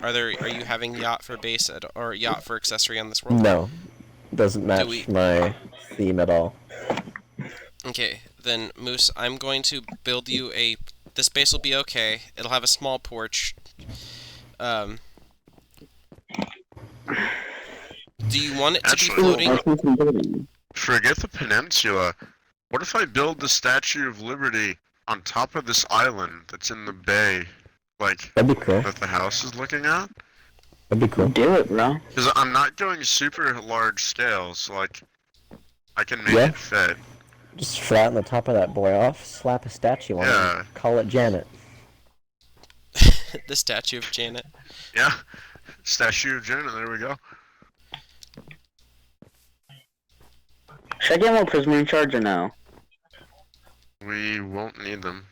Are you having yacht for base or yacht for accessory on this world?
No. Doesn't match
we-
my theme at all.
Okay, then Moose, I'm going to build you a. This base will be okay. It'll have a small porch. Do you want it to
Actually-
be floating?
I see some building.
Forget the peninsula. What if I build the Statue of Liberty on top of this island that's in the bay, like
That'd be cool.
that the house is looking at?
That'd be cool.
Do it, bro.
Because I'm not going super large scale, so like I can make
Yeah.
it fit.
Just flatten the top of that boy off, slap a statue on
Yeah.
it, call it Janet.
The statue of Janet.
Yeah. statue of Jen, and there we go.
Should I get more prisoner in charge or no?
We won't need them.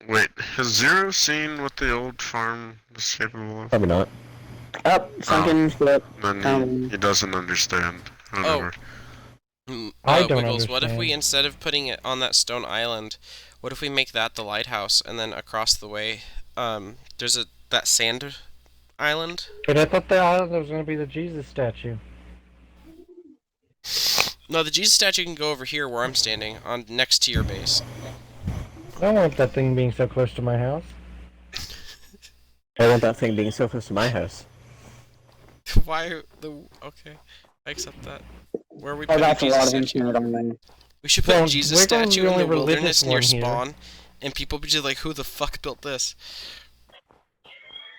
Wait, has Zero seen what the old farm was capable of?
Probably not.
Up, sunken ship.
Then he doesn't understand. Whatever.
I don't
Wiggles, what if
understand.
we, instead of putting it on that stone island, what if we make that the lighthouse, and then across the way, there's that sand island?
But I thought the island was going to be the Jesus statue.
No, the Jesus statue can go over here where I'm standing, on next to your base.
I don't want that thing being so close to my house.
I want that thing being so close to my house.
Why okay, I accept that. Where are we
Oh,
putting
that's a
Jesus
lot of
statue?
enchantment on them.
We should put
Well,
Jesus
we're going
statue
the
in the
only
wilderness
religious
near
one here.
spawn, and people be just like, who the fuck built this?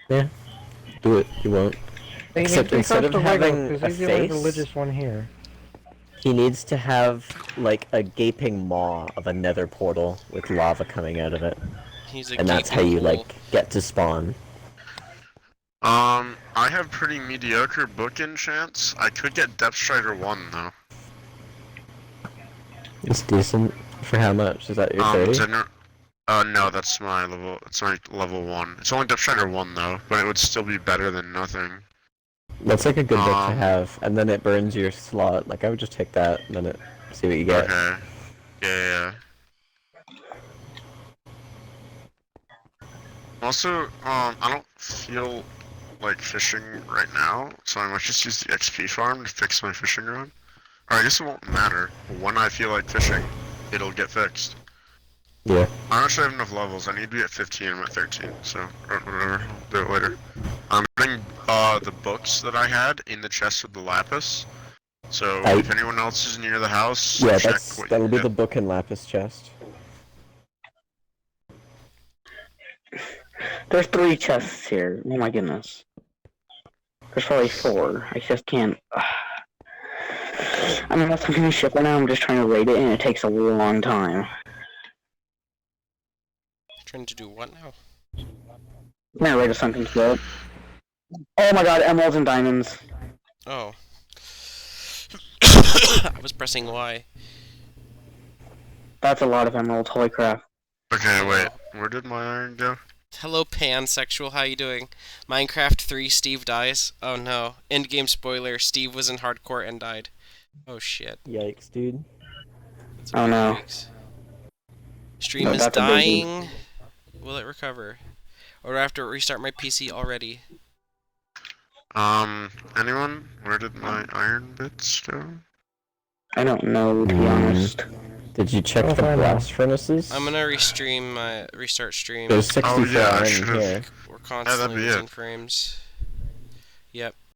Yeah. Do it. You won't.
They
Except
need to
instead
trust
of
the Wiggles,
having
'cause
a
he's the only
face-
religious one here.
He needs to have, like, a gaping maw of a nether portal with lava coming out of it.
He's a
And that's how
gaping
you,
hole.
like, get to spawn.
I have pretty mediocre book enchants. I could get Depth Strider 1 though.
It's decent. For how much? Is that your 30?
No, that's my level. It's my level 1. It's only Depth Strider 1 though, but it would still be better than nothing.
That's like a good book to have, and then it burns your slot. Like, I would just take that, and then see what you get.
Okay. Yeah. Also, I don't feel like fishing right now, so I might just use the XP farm to fix my fishing rod. Or I guess it won't matter. When I feel like fishing, it'll get fixed.
Yeah.
I don't actually have enough levels. I need to be at 15. I'm at 13, so or whatever. I'll do it later. I'm putting the books that I had in the chest with the lapis. So if anyone else is near the house,
Yeah,
check
that's
what
that'll
you
be
get.
the book and lapis chest.
There's 3 chests here. Oh my goodness. There's probably 4. I just can't. I'm not looking at ship right now. I'm just trying to raid it, and it takes a really long time.
Trying to do what now?
I'm gonna raid a sunken ship. Oh my god, emeralds and diamonds.
Oh. I was pressing Y.
That's a lot of emeralds. Holy crap.
Okay, wait. Where did my iron go?
Hello, pansexual. How you doing? Minecraft 3. Steve dies. Oh no. End game spoiler. Steve was in hardcore and died. Oh shit.
Yikes, dude.
That's
Oh no.
yikes. Stream
No,
is
that's a biggie.
dying. Will it recover? Or do I have to restart my PC already?
Anyone? Where did my iron bits go?
I don't know, to be honest.
Did you check
Oh,
the
I know.
blast furnaces?
I'm gonna restart stream.
There's 64
Oh, yeah, I
iron
should've-
here.
We're
that'd
constantly
be
losing
it.
frames. Yep.